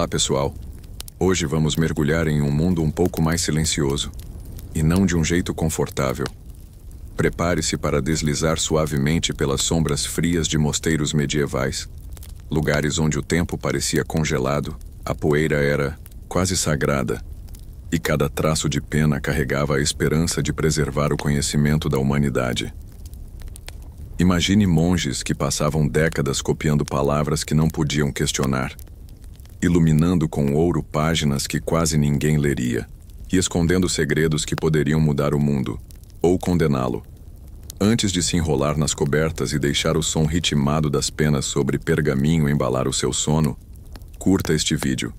Olá, pessoal. Hoje vamos mergulhar em um mundo um pouco mais silencioso, e não de um jeito confortável. Prepare-se para deslizar suavemente pelas sombras frias de mosteiros medievais, lugares onde o tempo parecia congelado, a poeira era quase sagrada, e cada traço de pena carregava a esperança de preservar o conhecimento da humanidade. Imagine monges que passavam décadas copiando palavras que não podiam questionar, iluminando com ouro páginas que quase ninguém leria, e escondendo segredos que poderiam mudar o mundo, ou condená-lo. Antes de se enrolar nas cobertas e deixar o som ritmado das penas sobre pergaminho embalar o seu sono, curta este vídeo,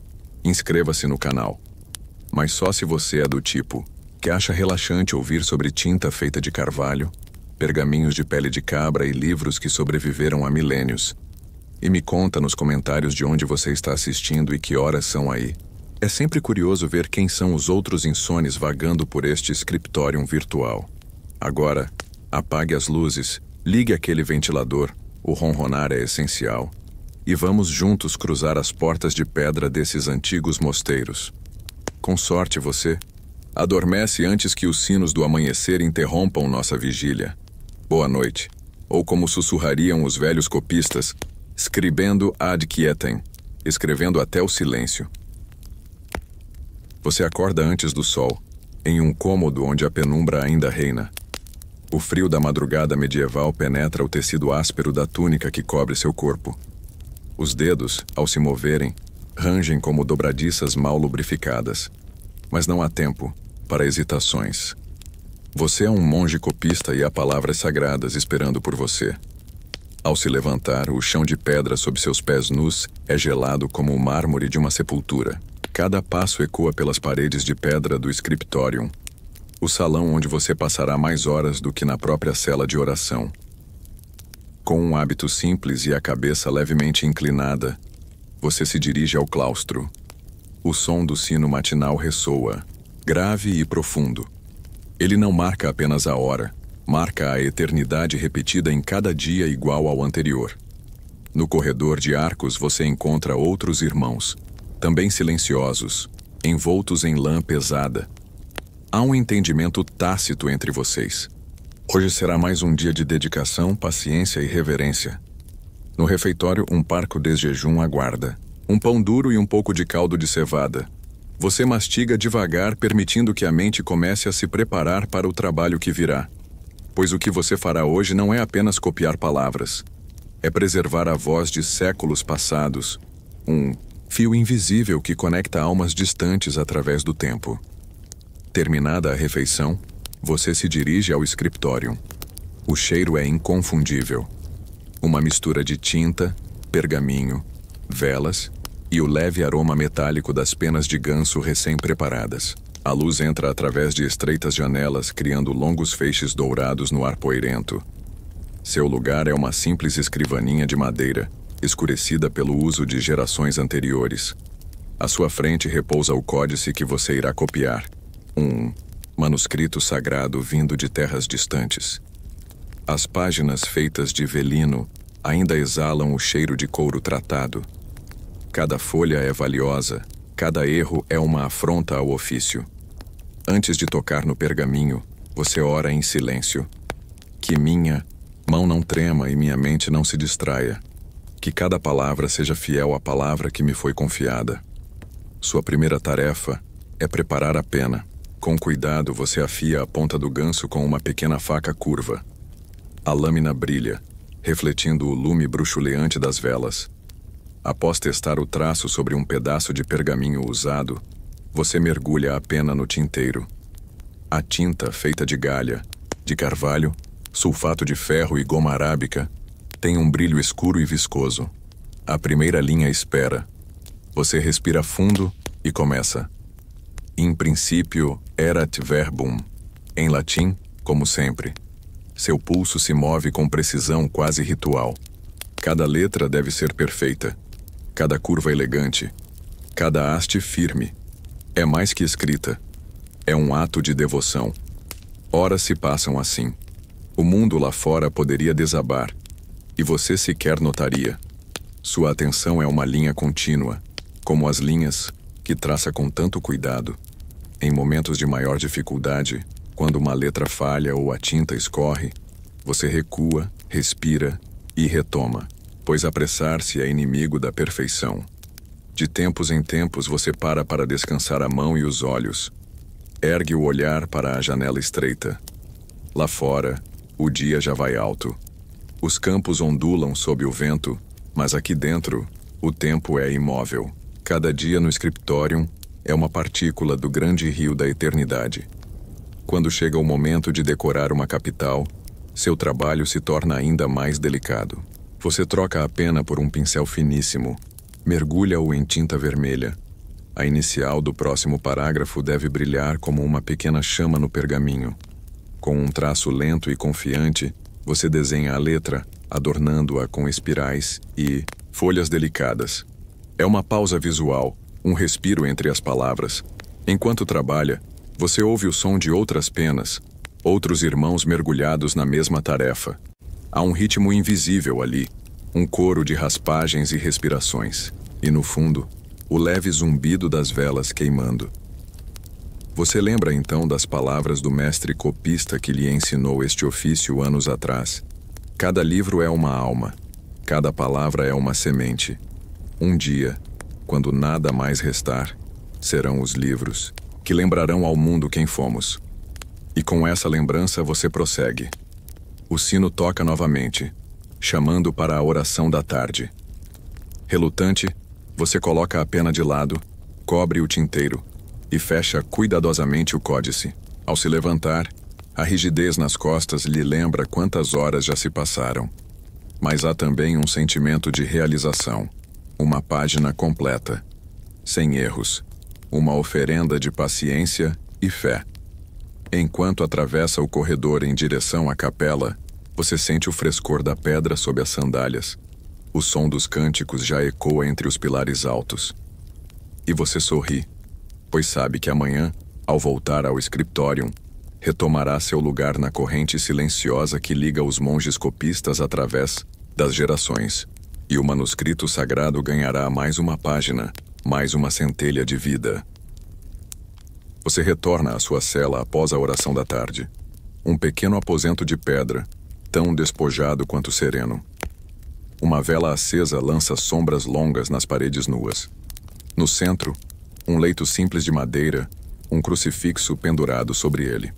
inscreva-se no canal. Mas só se você é do tipo que acha relaxante ouvir sobre tinta feita de carvalho, pergaminhos de pele de cabra e livros que sobreviveram a milênios. E me conta nos comentários de onde você está assistindo e que horas são aí. É sempre curioso ver quem são os outros insones vagando por este scriptorium virtual. Agora, apague as luzes, ligue aquele ventilador, o ronronar é essencial, e vamos juntos cruzar as portas de pedra desses antigos mosteiros. Com sorte você, adormece antes que os sinos do amanhecer interrompam nossa vigília. Boa noite, ou como sussurrariam os velhos copistas, scribendo ad quietem, escrevendo até o silêncio. Você acorda antes do sol, em um cômodo onde a penumbra ainda reina. O frio da madrugada medieval penetra o tecido áspero da túnica que cobre seu corpo. Os dedos, ao se moverem, rangem como dobradiças mal lubrificadas. Mas não há tempo para hesitações. Você é um monge copista e há palavras sagradas esperando por você. Ao se levantar, o chão de pedra sob seus pés nus é gelado como o mármore de uma sepultura. Cada passo ecoa pelas paredes de pedra do scriptorium, o salão onde você passará mais horas do que na própria cela de oração. Com um hábito simples e a cabeça levemente inclinada, você se dirige ao claustro. O som do sino matinal ressoa, grave e profundo. Ele não marca apenas a hora, marca a eternidade repetida em cada dia igual ao anterior. No corredor de arcos você encontra outros irmãos, também silenciosos, envoltos em lã pesada. Há um entendimento tácito entre vocês. Hoje será mais um dia de dedicação, paciência e reverência. No refeitório, um parco desjejum aguarda. Um pão duro e um pouco de caldo de cevada. Você mastiga devagar, permitindo que a mente comece a se preparar para o trabalho que virá. Pois o que você fará hoje não é apenas copiar palavras. É preservar a voz de séculos passados. Um fio invisível que conecta almas distantes através do tempo. Terminada a refeição, você se dirige ao scriptorium. O cheiro é inconfundível. Uma mistura de tinta, pergaminho, velas e o leve aroma metálico das penas de ganso recém-preparadas. A luz entra através de estreitas janelas, criando longos feixes dourados no ar poeirento. Seu lugar é uma simples escrivaninha de madeira, escurecida pelo uso de gerações anteriores. À sua frente repousa o códice que você irá copiar. Um manuscrito sagrado vindo de terras distantes. As páginas feitas de velino ainda exalam o cheiro de couro tratado. Cada folha é valiosa, cada erro é uma afronta ao ofício. Antes de tocar no pergaminho, você ora em silêncio. Que minha mão não trema e minha mente não se distraia. Que cada palavra seja fiel à palavra que me foi confiada. Sua primeira tarefa é preparar a pena. Com cuidado, você afia a ponta do ganso com uma pequena faca curva. A lâmina brilha, refletindo o lume bruxuleante das velas. Após testar o traço sobre um pedaço de pergaminho usado, você mergulha a pena no tinteiro. A tinta, feita de galha, de carvalho, sulfato de ferro e goma arábica, tem um brilho escuro e viscoso. A primeira linha espera. Você respira fundo e começa. In principio erat verbum. Em latim, como sempre. Seu pulso se move com precisão quase ritual. Cada letra deve ser perfeita. Cada curva elegante. Cada haste firme. É mais que escrita. É um ato de devoção. Horas se passam assim. O mundo lá fora poderia desabar. E você sequer notaria. Sua atenção é uma linha contínua. como as linhas que traça com tanto cuidado. Em momentos de maior dificuldade, quando uma letra falha ou a tinta escorre, você recua, respira e retoma, pois apressar-se é inimigo da perfeição. De tempos em tempos você para descansar a mão e os olhos. Ergue o olhar para a janela estreita. Lá fora, o dia já vai alto. Os campos ondulam sob o vento, mas aqui dentro, o tempo é imóvel. Cada dia no scriptorium é uma partícula do grande rio da eternidade. Quando chega o momento de decorar uma capital, seu trabalho se torna ainda mais delicado. Você troca a pena por um pincel finíssimo, mergulha-o em tinta vermelha. A inicial do próximo parágrafo deve brilhar como uma pequena chama no pergaminho. Com um traço lento e confiante, você desenha a letra, adornando-a com espirais e folhas delicadas. É uma pausa visual, um respiro entre as palavras. Enquanto trabalha, você ouve o som de outras penas, outros irmãos mergulhados na mesma tarefa. Há um ritmo invisível ali, um coro de raspagens e respirações. E no fundo, o leve zumbido das velas queimando. Você lembra então das palavras do mestre copista que lhe ensinou este ofício anos atrás? Cada livro é uma alma, cada palavra é uma semente. Um dia, quando nada mais restar, serão os livros que lembrarão ao mundo quem fomos. E com essa lembrança você prossegue. O sino toca novamente, chamando para a oração da tarde. Relutante, você coloca a pena de lado, cobre o tinteiro e fecha cuidadosamente o códice. Ao se levantar, a rigidez nas costas lhe lembra quantas horas já se passaram. Mas há também um sentimento de realização, uma página completa, sem erros, uma oferenda de paciência e fé. Enquanto atravessa o corredor em direção à capela, você sente o frescor da pedra sob as sandálias. O som dos cânticos já ecoa entre os pilares altos. E você sorri, pois sabe que amanhã, ao voltar ao scriptorium, retomará seu lugar na corrente silenciosa que liga os monges copistas através das gerações, e o manuscrito sagrado ganhará mais uma página, mais uma centelha de vida. Você retorna à sua cela após a oração da tarde. Um pequeno aposento de pedra, tão despojado quanto sereno. Uma vela acesa lança sombras longas nas paredes nuas. No centro, um leito simples de madeira, um crucifixo pendurado sobre ele.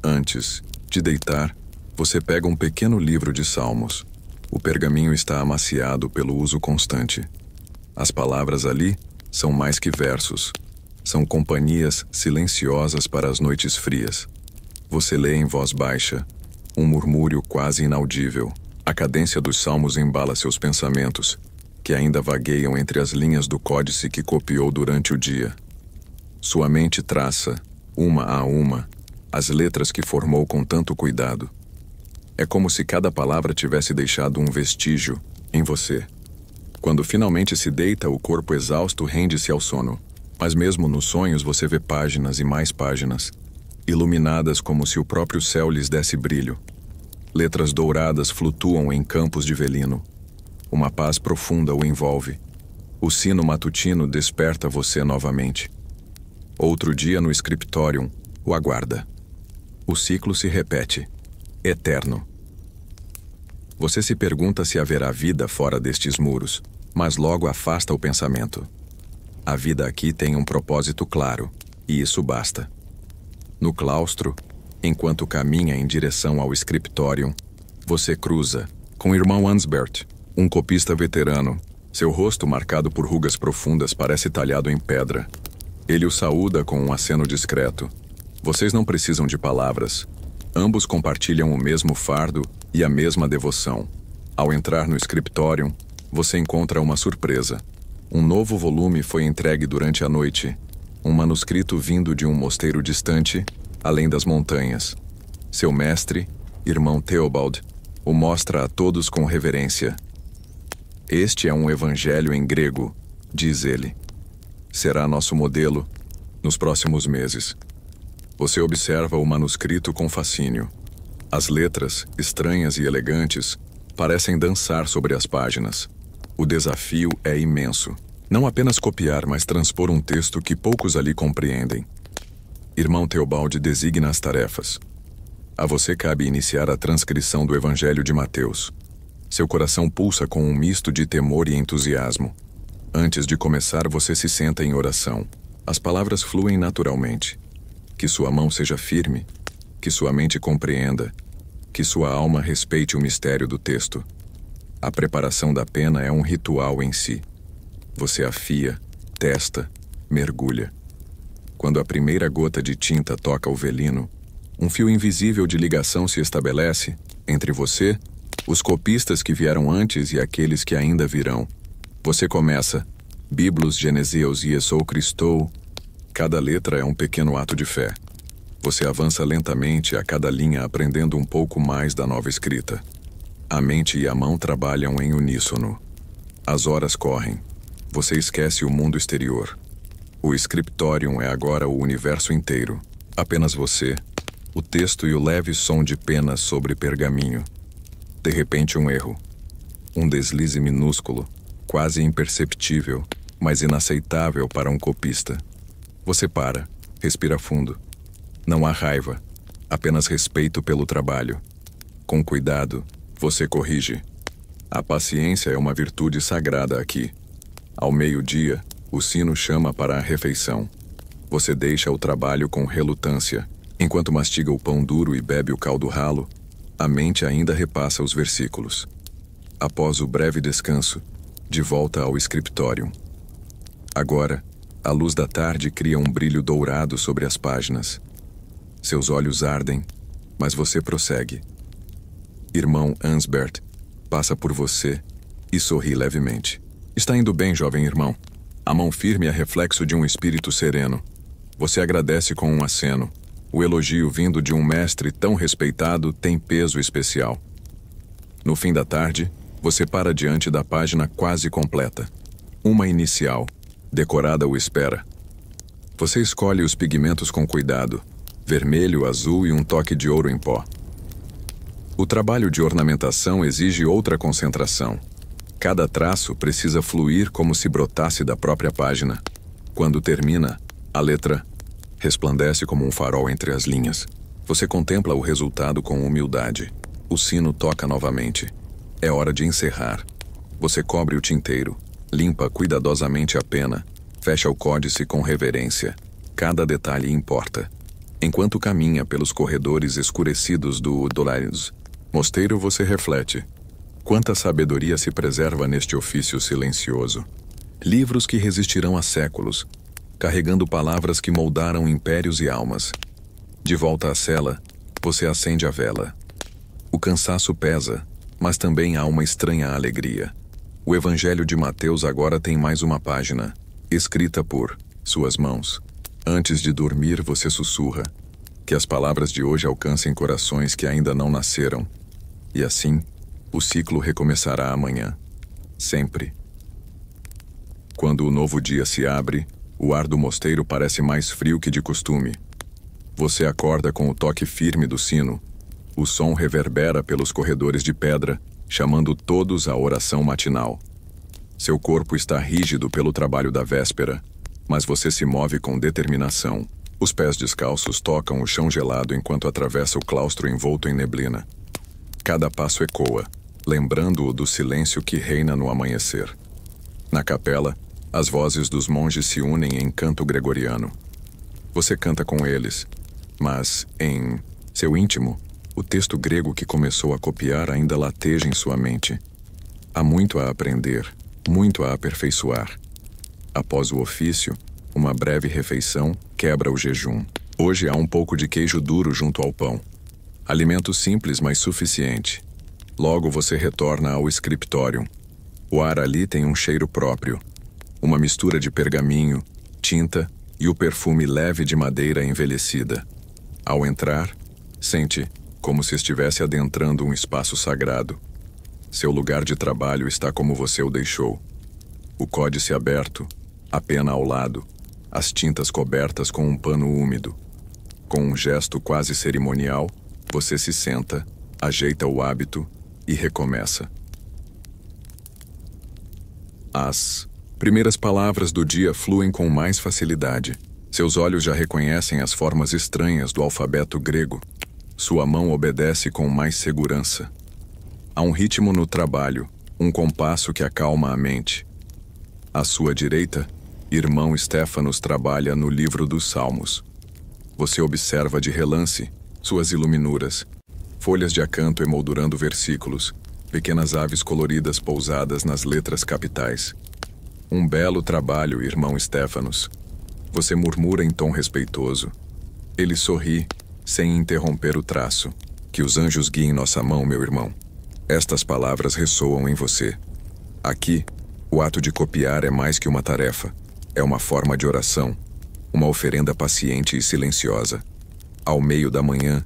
Antes de deitar, você pega um pequeno livro de salmos. O pergaminho está amaciado pelo uso constante. As palavras ali são mais que versos. São companhias silenciosas para as noites frias. Você lê em voz baixa, um murmúrio quase inaudível. A cadência dos salmos embala seus pensamentos, que ainda vagueiam entre as linhas do códice que copiou durante o dia. Sua mente traça, uma a uma, as letras que formou com tanto cuidado. É como se cada palavra tivesse deixado um vestígio em você. Quando finalmente se deita, o corpo exausto rende-se ao sono. Mas mesmo nos sonhos você vê páginas e mais páginas, iluminadas como se o próprio céu lhes desse brilho. Letras douradas flutuam em campos de velino. Uma paz profunda o envolve. O sino matutino desperta você novamente. Outro dia no scriptorium o aguarda. O ciclo se repete, eterno. Você se pergunta se haverá vida fora destes muros, mas logo afasta o pensamento. A vida aqui tem um propósito claro, e isso basta. No claustro, enquanto caminha em direção ao scriptorium, você cruza com o irmão Ansbert, um copista veterano. Seu rosto, marcado por rugas profundas, parece talhado em pedra. Ele o saúda com um aceno discreto. Vocês não precisam de palavras. Ambos compartilham o mesmo fardo e a mesma devoção. Ao entrar no scriptorium, você encontra uma surpresa. Um novo volume foi entregue durante a noite. Um manuscrito vindo de um mosteiro distante, além das montanhas. Seu mestre, irmão Theobald, o mostra a todos com reverência. Este é um evangelho em grego, diz ele. Será nosso modelo nos próximos meses. Você observa o manuscrito com fascínio. As letras, estranhas e elegantes, parecem dançar sobre as páginas. O desafio é imenso. Não apenas copiar, mas transpor um texto que poucos ali compreendem. Irmão Teobaldi designa as tarefas. A você cabe iniciar a transcrição do Evangelho de Mateus. Seu coração pulsa com um misto de temor e entusiasmo. Antes de começar, você se senta em oração. As palavras fluem naturalmente. Que sua mão seja firme, que sua mente compreenda, que sua alma respeite o mistério do texto. A preparação da pena é um ritual em si. Você afia, testa, mergulha. Quando a primeira gota de tinta toca o velino, um fio invisível de ligação se estabelece entre você, os copistas que vieram antes e aqueles que ainda virão. Você começa, Biblos Geneseus Iesou Christou. Cada letra é um pequeno ato de fé. Você avança lentamente a cada linha aprendendo um pouco mais da nova escrita. A mente e a mão trabalham em uníssono. As horas correm. Você esquece o mundo exterior. O scriptorium é agora o universo inteiro. Apenas você, o texto e o leve som de pena sobre pergaminho. De repente um erro. Um deslize minúsculo, quase imperceptível, mas inaceitável para um copista. Você para, respira fundo. Não há raiva, apenas respeito pelo trabalho. Com cuidado, você corrige. A paciência é uma virtude sagrada aqui. Ao meio-dia, o sino chama para a refeição. Você deixa o trabalho com relutância. Enquanto mastiga o pão duro e bebe o caldo ralo, a mente ainda repassa os versículos. Após o breve descanso, de volta ao scriptorium. Agora, a luz da tarde cria um brilho dourado sobre as páginas. Seus olhos ardem, mas você prossegue. Irmão Ansbert passa por você e sorri levemente. Está indo bem, jovem irmão. A mão firme é reflexo de um espírito sereno. Você agradece com um aceno. O elogio vindo de um mestre tão respeitado tem peso especial. No fim da tarde, você para diante da página quase completa. Uma inicial, decorada o espera. Você escolhe os pigmentos com cuidado, vermelho, azul e um toque de ouro em pó. O trabalho de ornamentação exige outra concentração. Cada traço precisa fluir como se brotasse da própria página. Quando termina, a letra resplandece como um farol entre as linhas. Você contempla o resultado com humildade. O sino toca novamente. É hora de encerrar. Você cobre o tinteiro, limpa cuidadosamente a pena, fecha o códice com reverência. Cada detalhe importa. Enquanto caminha pelos corredores escurecidos do Dolores Mosteiro, você reflete. Quanta sabedoria se preserva neste ofício silencioso. Livros que resistirão a séculos, carregando palavras que moldaram impérios e almas. De volta à cela, você acende a vela. O cansaço pesa, mas também há uma estranha alegria. O Evangelho de Mateus agora tem mais uma página, escrita por suas mãos. Antes de dormir, você sussurra. Que as palavras de hoje alcancem corações que ainda não nasceram. E assim, o ciclo recomeçará amanhã. Sempre. Quando o novo dia se abre, o ar do mosteiro parece mais frio que de costume. Você acorda com o toque firme do sino. O som reverbera pelos corredores de pedra, chamando todos à oração matinal. Seu corpo está rígido pelo trabalho da véspera, mas você se move com determinação. Os pés descalços tocam o chão gelado enquanto atravessa o claustro envolto em neblina. Cada passo ecoa, lembrando-o do silêncio que reina no amanhecer. Na capela, as vozes dos monges se unem em canto gregoriano. Você canta com eles, mas, em seu íntimo, o texto grego que começou a copiar ainda lateja em sua mente. Há muito a aprender, muito a aperfeiçoar. Após o ofício, uma breve refeição quebra o jejum. Hoje há um pouco de queijo duro junto ao pão. Alimento simples, mas suficiente. Logo você retorna ao scriptorium. O ar ali tem um cheiro próprio. Uma mistura de pergaminho, tinta e o perfume leve de madeira envelhecida. Ao entrar, sente como se estivesse adentrando um espaço sagrado. Seu lugar de trabalho está como você o deixou. O códice aberto, a pena ao lado, as tintas cobertas com um pano úmido. Com um gesto quase cerimonial, você se senta, ajeita o hábito e recomeça. Às Primeiras palavras do dia fluem com mais facilidade. Seus olhos já reconhecem as formas estranhas do alfabeto grego. Sua mão obedece com mais segurança. Há um ritmo no trabalho, um compasso que acalma a mente. À sua direita, irmão Stefanos trabalha no livro dos Salmos. Você observa de relance suas iluminuras, folhas de acanto emoldurando versículos, pequenas aves coloridas pousadas nas letras capitais. Um belo trabalho, irmão Stefanos. Você murmura em tom respeitoso. Ele sorri, sem interromper o traço. Que os anjos guiem nossa mão, meu irmão. Estas palavras ressoam em você. Aqui, o ato de copiar é mais que uma tarefa. É uma forma de oração, uma oferenda paciente e silenciosa. Ao meio da manhã,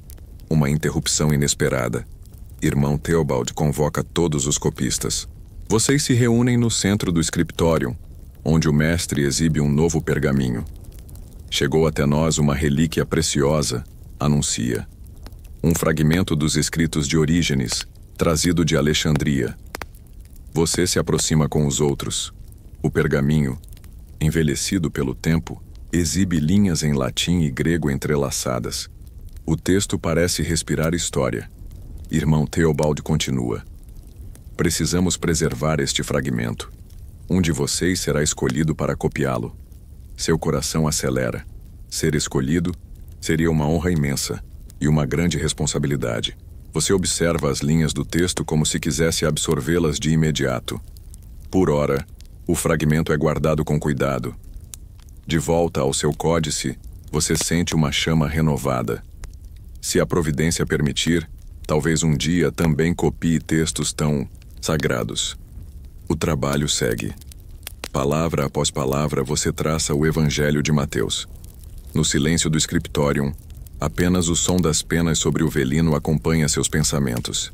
uma interrupção inesperada. Irmão Theobald convoca todos os copistas. Vocês se reúnem no centro do scriptorium, onde o mestre exibe um novo pergaminho. Chegou até nós uma relíquia preciosa, anuncia. Um fragmento dos escritos de Orígenes, trazido de Alexandria. Você se aproxima com os outros. O pergaminho, envelhecido pelo tempo, exibe linhas em latim e grego entrelaçadas. O texto parece respirar história. Irmão Theobald continua. Precisamos preservar este fragmento. Um de vocês será escolhido para copiá-lo. Seu coração acelera. Ser escolhido seria uma honra imensa e uma grande responsabilidade. Você observa as linhas do texto como se quisesse absorvê-las de imediato. Por ora, o fragmento é guardado com cuidado. De volta ao seu códice, você sente uma chama renovada. Se a providência permitir, talvez um dia também copie textos tão sagrados. O trabalho segue. Palavra após palavra você traça o Evangelho de Mateus. No silêncio do scriptorium, apenas o som das penas sobre o velino acompanha seus pensamentos.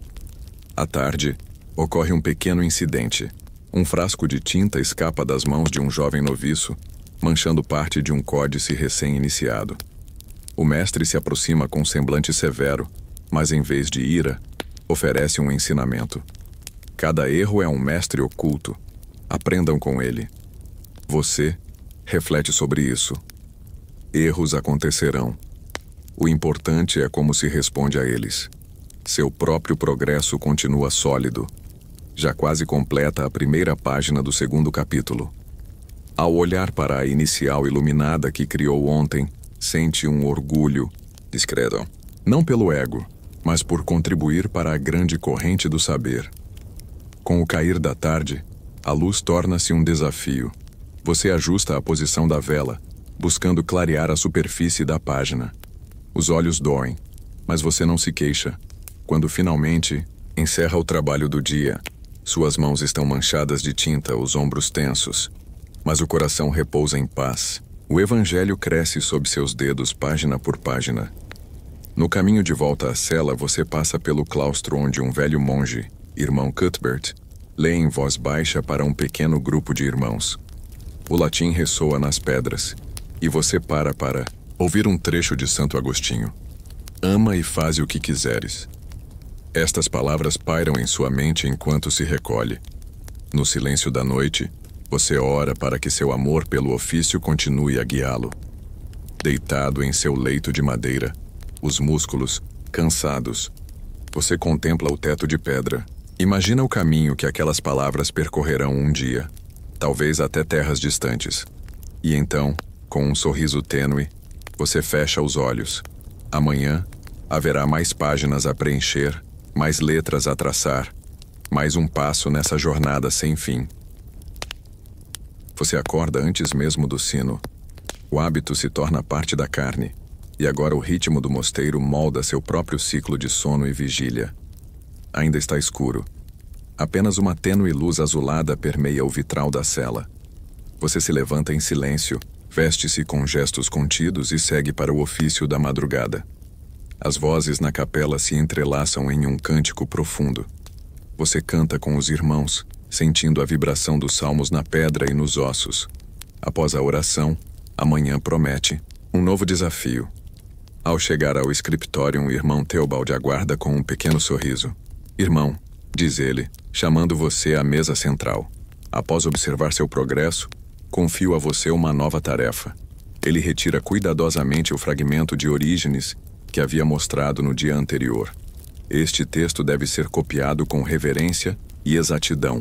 À tarde, ocorre um pequeno incidente. Um frasco de tinta escapa das mãos de um jovem noviço, manchando parte de um códice recém-iniciado. O mestre se aproxima com um semblante severo, mas em vez de ira, oferece um ensinamento. Cada erro é um mestre oculto. Aprendam com ele. Você reflete sobre isso. Erros acontecerão. O importante é como se responde a eles. Seu próprio progresso continua sólido. Já quase completa a primeira página do segundo capítulo. Ao olhar para a inicial iluminada que criou ontem, sente um orgulho discreto. Não pelo ego, mas por contribuir para a grande corrente do saber. Com o cair da tarde, a luz torna-se um desafio. Você ajusta a posição da vela, buscando clarear a superfície da página. Os olhos doem, mas você não se queixa. Quando finalmente encerra o trabalho do dia, suas mãos estão manchadas de tinta, os ombros tensos, mas o coração repousa em paz. O Evangelho cresce sob seus dedos, página por página. No caminho de volta à cela, você passa pelo claustro onde um velho monge, irmão Cuthbert, lê em voz baixa para um pequeno grupo de irmãos. O latim ressoa nas pedras, e você para ouvir um trecho de Santo Agostinho. Ama e faze o que quiseres. Estas palavras pairam em sua mente enquanto se recolhe. No silêncio da noite, você ora para que seu amor pelo ofício continue a guiá-lo. Deitado em seu leito de madeira, os músculos, cansados, você contempla o teto de pedra. Imagina o caminho que aquelas palavras percorrerão um dia, talvez até terras distantes. E então, com um sorriso tênue, você fecha os olhos. Amanhã, haverá mais páginas a preencher, mais letras a traçar, mais um passo nessa jornada sem fim. Você acorda antes mesmo do sino. O hábito se torna parte da carne, e agora o ritmo do mosteiro molda seu próprio ciclo de sono e vigília. Ainda está escuro. Apenas uma tênue luz azulada permeia o vitral da cela. Você se levanta em silêncio, veste-se com gestos contidos e segue para o ofício da madrugada. As vozes na capela se entrelaçam em um cântico profundo. Você canta com os irmãos, sentindo a vibração dos salmos na pedra e nos ossos. Após a oração, amanhã promete um novo desafio. Ao chegar ao scriptorium, o irmão Theobald aguarda com um pequeno sorriso. Irmão, diz ele, chamando você à mesa central. Após observar seu progresso, confio a você uma nova tarefa. Ele retira cuidadosamente o fragmento de Orígenes que havia mostrado no dia anterior. Este texto deve ser copiado com reverência e exatidão.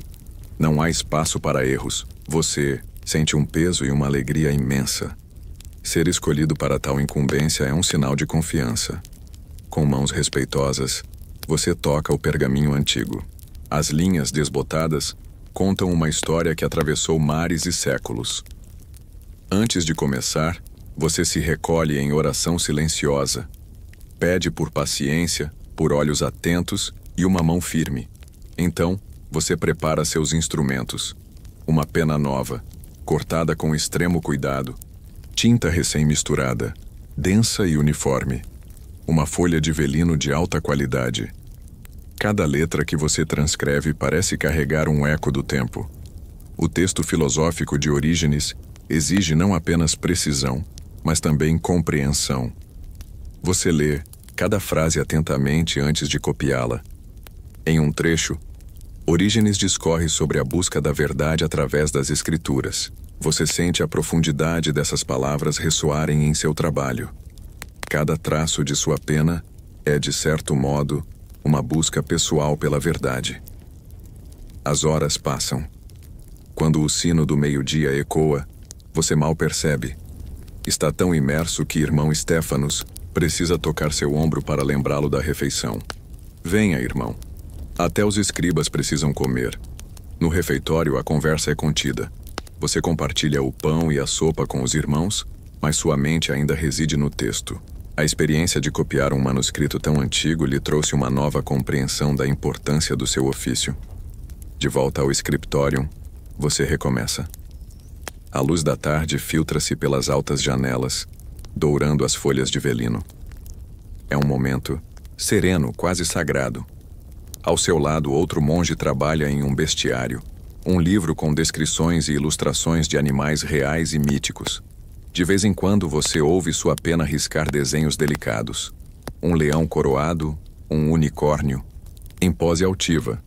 Não há espaço para erros. Você sente um peso e uma alegria imensa. Ser escolhido para tal incumbência é um sinal de confiança. Com mãos respeitosas, você toca o pergaminho antigo. As linhas desbotadas contam uma história que atravessou mares e séculos. Antes de começar, você se recolhe em oração silenciosa. Pede por paciência, por olhos atentos e uma mão firme. Então, você prepara seus instrumentos. Uma pena nova, cortada com extremo cuidado. Tinta recém-misturada, densa e uniforme. Uma folha de velino de alta qualidade. Cada letra que você transcreve parece carregar um eco do tempo. O texto filosófico de Orígenes exige não apenas precisão, mas também compreensão. Você lê cada frase atentamente antes de copiá-la. Em um trecho, Orígenes discorre sobre a busca da verdade através das escrituras. Você sente a profundidade dessas palavras ressoarem em seu trabalho. Cada traço de sua pena é, de certo modo, uma busca pessoal pela verdade. As horas passam. Quando o sino do meio-dia ecoa, você mal percebe. Está tão imerso que irmão Stefanos precisa tocar seu ombro para lembrá-lo da refeição. Venha, irmão. Até os escribas precisam comer. No refeitório, a conversa é contida. Você compartilha o pão e a sopa com os irmãos, mas sua mente ainda reside no texto. A experiência de copiar um manuscrito tão antigo lhe trouxe uma nova compreensão da importância do seu ofício. De volta ao scriptorium, você recomeça. A luz da tarde filtra-se pelas altas janelas, dourando as folhas de velino. É um momento sereno, quase sagrado. Ao seu lado, outro monge trabalha em um bestiário, um livro com descrições e ilustrações de animais reais e míticos. De vez em quando você ouve sua pena riscar desenhos delicados. Um leão coroado, um unicórnio, em pose altiva.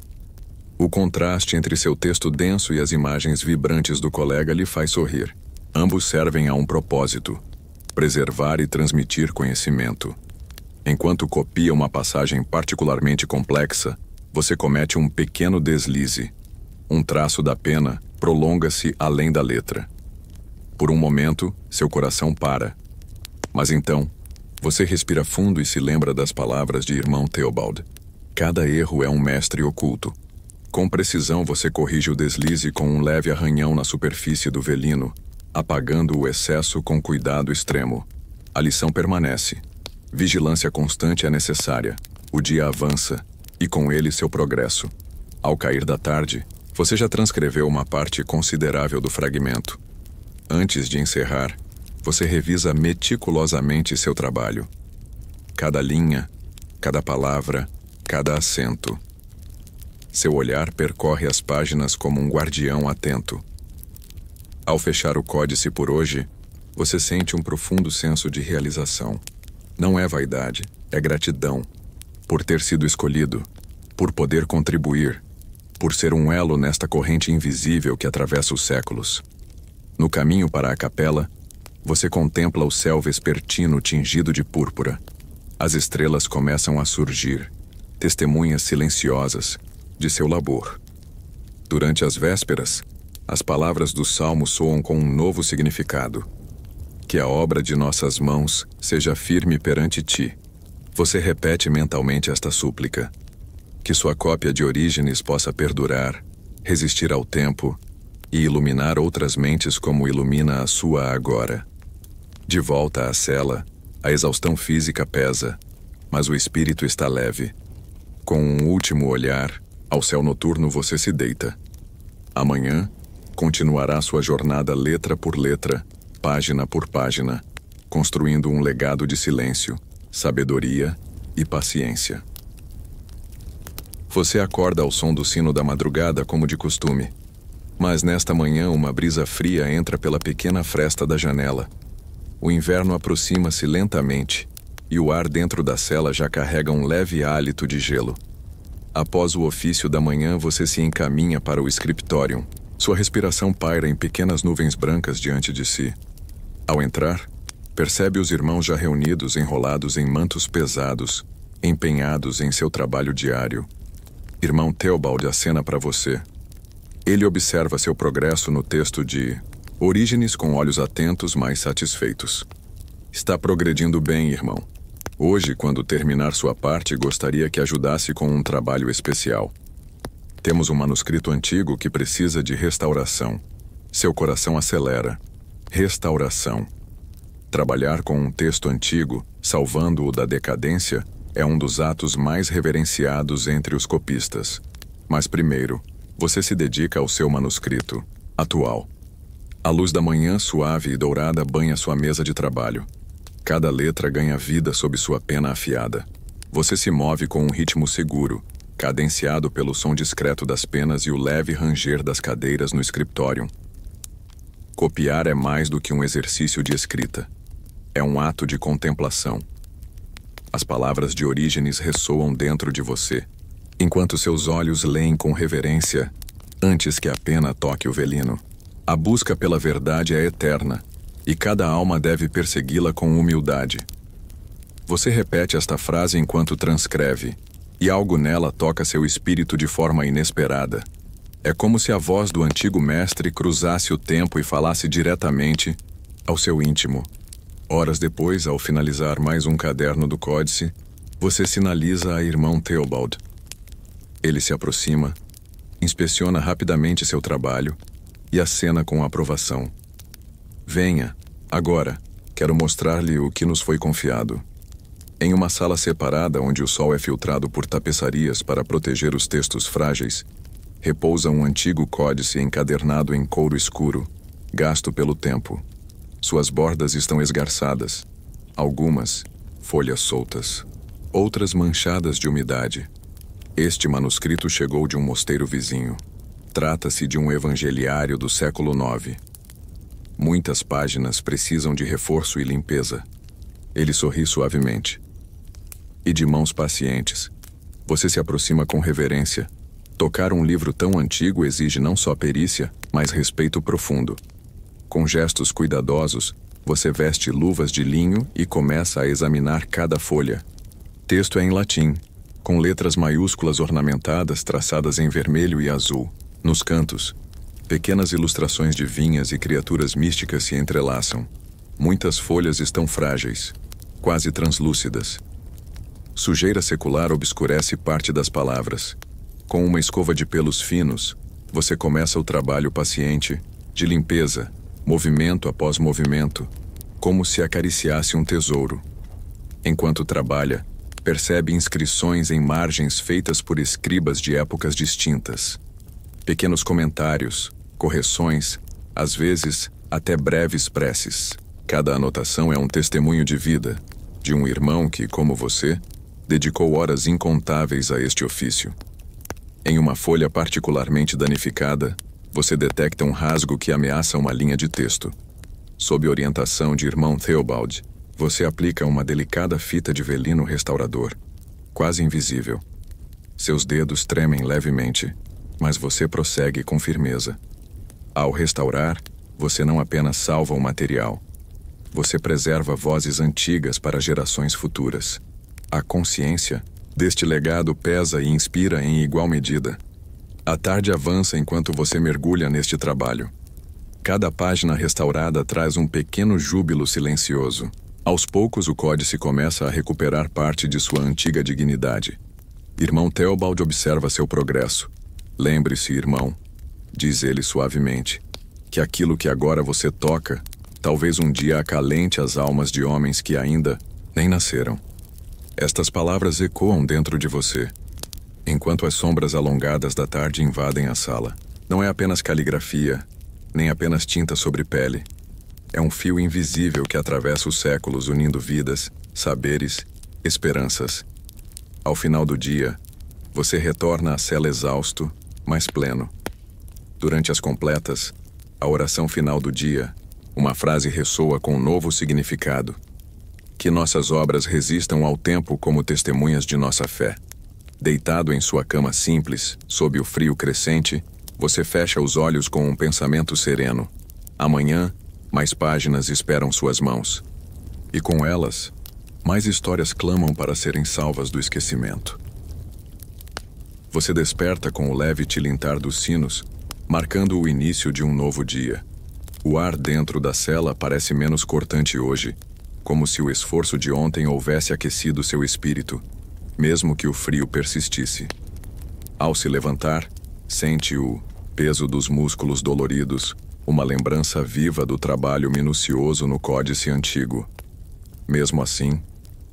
O contraste entre seu texto denso e as imagens vibrantes do colega lhe faz sorrir. Ambos servem a um propósito: preservar e transmitir conhecimento. Enquanto copia uma passagem particularmente complexa, você comete um pequeno deslize. Um traço da pena prolonga-se além da letra. Por um momento, seu coração para. Mas então, você respira fundo e se lembra das palavras de irmão Theobald. Cada erro é um mestre oculto. Com precisão, você corrige o deslize com um leve arranhão na superfície do velino, apagando o excesso com cuidado extremo. A lição permanece. Vigilância constante é necessária. O dia avança, e com ele seu progresso. Ao cair da tarde, você já transcreveu uma parte considerável do fragmento. Antes de encerrar, você revisa meticulosamente seu trabalho. Cada linha, cada palavra, cada acento. Seu olhar percorre as páginas como um guardião atento. Ao fechar o códice por hoje, você sente um profundo senso de realização. Não é vaidade, é gratidão. Por ter sido escolhido, por poder contribuir, por ser um elo nesta corrente invisível que atravessa os séculos. No caminho para a capela, você contempla o céu vespertino tingido de púrpura. As estrelas começam a surgir, testemunhas silenciosas de seu labor. Durante as vésperas, as palavras do salmo soam com um novo significado. Que a obra de nossas mãos seja firme perante ti. Você repete mentalmente esta súplica. Que sua cópia de Orígenes possa perdurar, resistir ao tempo e iluminar outras mentes como ilumina a sua agora. De volta à cela, a exaustão física pesa, mas o espírito está leve. Com um último olhar, ao céu noturno você se deita. Amanhã, continuará sua jornada letra por letra, página por página, construindo um legado de silêncio, sabedoria e paciência. Você acorda ao som do sino da madrugada como de costume. Mas nesta manhã uma brisa fria entra pela pequena fresta da janela. O inverno aproxima-se lentamente, e o ar dentro da cela já carrega um leve hálito de gelo. Após o ofício da manhã, você se encaminha para o scriptorium, Sua respiração paira em pequenas nuvens brancas diante de si. Ao entrar, percebe os irmãos já reunidos, enrolados em mantos pesados, empenhados em seu trabalho diário. Irmão Theobald acena para você. Ele observa seu progresso no texto de Orígenes com olhos atentos, mais satisfeitos. Está progredindo bem, irmão. Hoje, quando terminar sua parte, gostaria que ajudasse com um trabalho especial. Temos um manuscrito antigo que precisa de restauração. Seu coração acelera. Restauração. Trabalhar com um texto antigo, salvando-o da decadência, é um dos atos mais reverenciados entre os copistas. Mas primeiro, você se dedica ao seu manuscrito, atual. A luz da manhã suave e dourada banha sua mesa de trabalho. Cada letra ganha vida sob sua pena afiada. Você se move com um ritmo seguro, cadenciado pelo som discreto das penas e o leve ranger das cadeiras no escritório. Copiar é mais do que um exercício de escrita. É um ato de contemplação. As palavras de Orígenes ressoam dentro de você, enquanto seus olhos leem com reverência, antes que a pena toque o velino. A busca pela verdade é eterna, e cada alma deve persegui-la com humildade. Você repete esta frase enquanto transcreve, e algo nela toca seu espírito de forma inesperada. É como se a voz do antigo mestre cruzasse o tempo e falasse diretamente ao seu íntimo. Horas depois, ao finalizar mais um caderno do códice, você sinaliza a irmão Theobald. Ele se aproxima, inspeciona rapidamente seu trabalho e acena com aprovação. Venha, agora, quero mostrar-lhe o que nos foi confiado. Em uma sala separada onde o sol é filtrado por tapeçarias para proteger os textos frágeis, repousa um antigo códice encadernado em couro escuro, gasto pelo tempo. Suas bordas estão esgarçadas, algumas folhas soltas, outras manchadas de umidade. Este manuscrito chegou de um mosteiro vizinho. Trata-se de um evangeliário do século IX. Muitas páginas precisam de reforço e limpeza. Ele sorri suavemente. E de mãos pacientes, você se aproxima com reverência. Tocar um livro tão antigo exige não só perícia, mas respeito profundo. Com gestos cuidadosos, você veste luvas de linho e começa a examinar cada folha. Texto é em latim, com letras maiúsculas ornamentadas traçadas em vermelho e azul. Nos cantos, pequenas ilustrações de vinhas e criaturas místicas se entrelaçam. Muitas folhas estão frágeis, quase translúcidas. Sujeira secular obscurece parte das palavras. Com uma escova de pelos finos, você começa o trabalho paciente, de limpeza, movimento após movimento, como se acariciasse um tesouro. Enquanto trabalha, percebe inscrições em margens feitas por escribas de épocas distintas. Pequenos comentários, correções, às vezes até breves preces. Cada anotação é um testemunho de vida, de um irmão que, como você, dedicou horas incontáveis a este ofício. Em uma folha particularmente danificada, você detecta um rasgo que ameaça uma linha de texto. Sob orientação de irmão Theobald, você aplica uma delicada fita de velino restaurador, quase invisível. Seus dedos tremem levemente, mas você prossegue com firmeza. Ao restaurar, você não apenas salva o material, você preserva vozes antigas para gerações futuras. A consciência deste legado pesa e inspira em igual medida. A tarde avança enquanto você mergulha neste trabalho. Cada página restaurada traz um pequeno júbilo silencioso. Aos poucos o códice começa a recuperar parte de sua antiga dignidade. Irmão Theobald observa seu progresso. Lembre-se, irmão, diz ele suavemente, que aquilo que agora você toca, talvez um dia acalente as almas de homens que ainda nem nasceram. Estas palavras ecoam dentro de você, enquanto as sombras alongadas da tarde invadem a sala. Não é apenas caligrafia, nem apenas tinta sobre pele. É um fio invisível que atravessa os séculos unindo vidas, saberes, esperanças. Ao final do dia, você retorna à cela exausto, mas pleno. Durante as completas, a oração final do dia, uma frase ressoa com um novo significado. Que nossas obras resistam ao tempo como testemunhas de nossa fé. Deitado em sua cama simples, sob o frio crescente, Você fecha os olhos com um pensamento sereno. Amanhã, mais páginas esperam suas mãos. E com elas, mais histórias clamam para serem salvas do esquecimento. Você desperta com o leve tilintar dos sinos, marcando o início de um novo dia. O ar dentro da cela parece menos cortante hoje, como se o esforço de ontem houvesse aquecido seu espírito, mesmo que o frio persistisse. Ao se levantar, sente o peso dos músculos doloridos, uma lembrança viva do trabalho minucioso no códice antigo. Mesmo assim,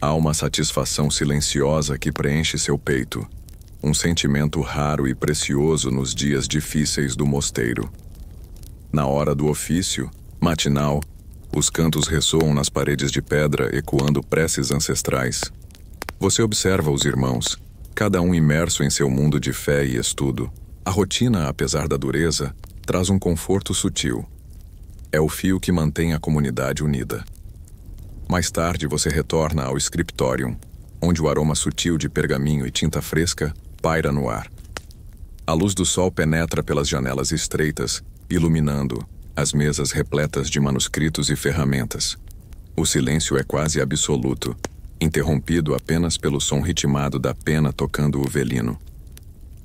há uma satisfação silenciosa que preenche seu peito, um sentimento raro e precioso nos dias difíceis do mosteiro. Na hora do ofício, matinal, os cantos ressoam nas paredes de pedra, ecoando preces ancestrais. Você observa os irmãos, cada um imerso em seu mundo de fé e estudo. A rotina, apesar da dureza, traz um conforto sutil. É o fio que mantém a comunidade unida. Mais tarde você retorna ao scriptorium, onde o aroma sutil de pergaminho e tinta fresca paira no ar. A luz do sol penetra pelas janelas estreitas, iluminando as mesas repletas de manuscritos e ferramentas. O silêncio é quase absoluto, interrompido apenas pelo som ritmado da pena tocando o velino.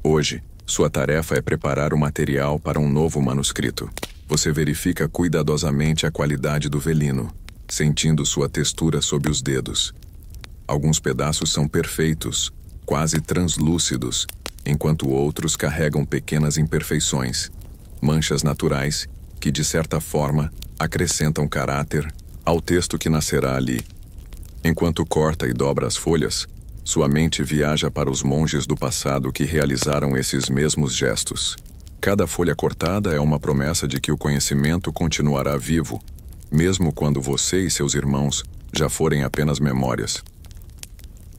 Hoje, sua tarefa é preparar o material para um novo manuscrito. Você verifica cuidadosamente a qualidade do velino, sentindo sua textura sob os dedos. Alguns pedaços são perfeitos, quase translúcidos, enquanto outros carregam pequenas imperfeições, manchas naturais que, de certa forma, acrescentam caráter ao texto que nascerá ali. Enquanto corta e dobra as folhas, sua mente viaja para os monges do passado que realizaram esses mesmos gestos. Cada folha cortada é uma promessa de que o conhecimento continuará vivo, mesmo quando você e seus irmãos já forem apenas memórias.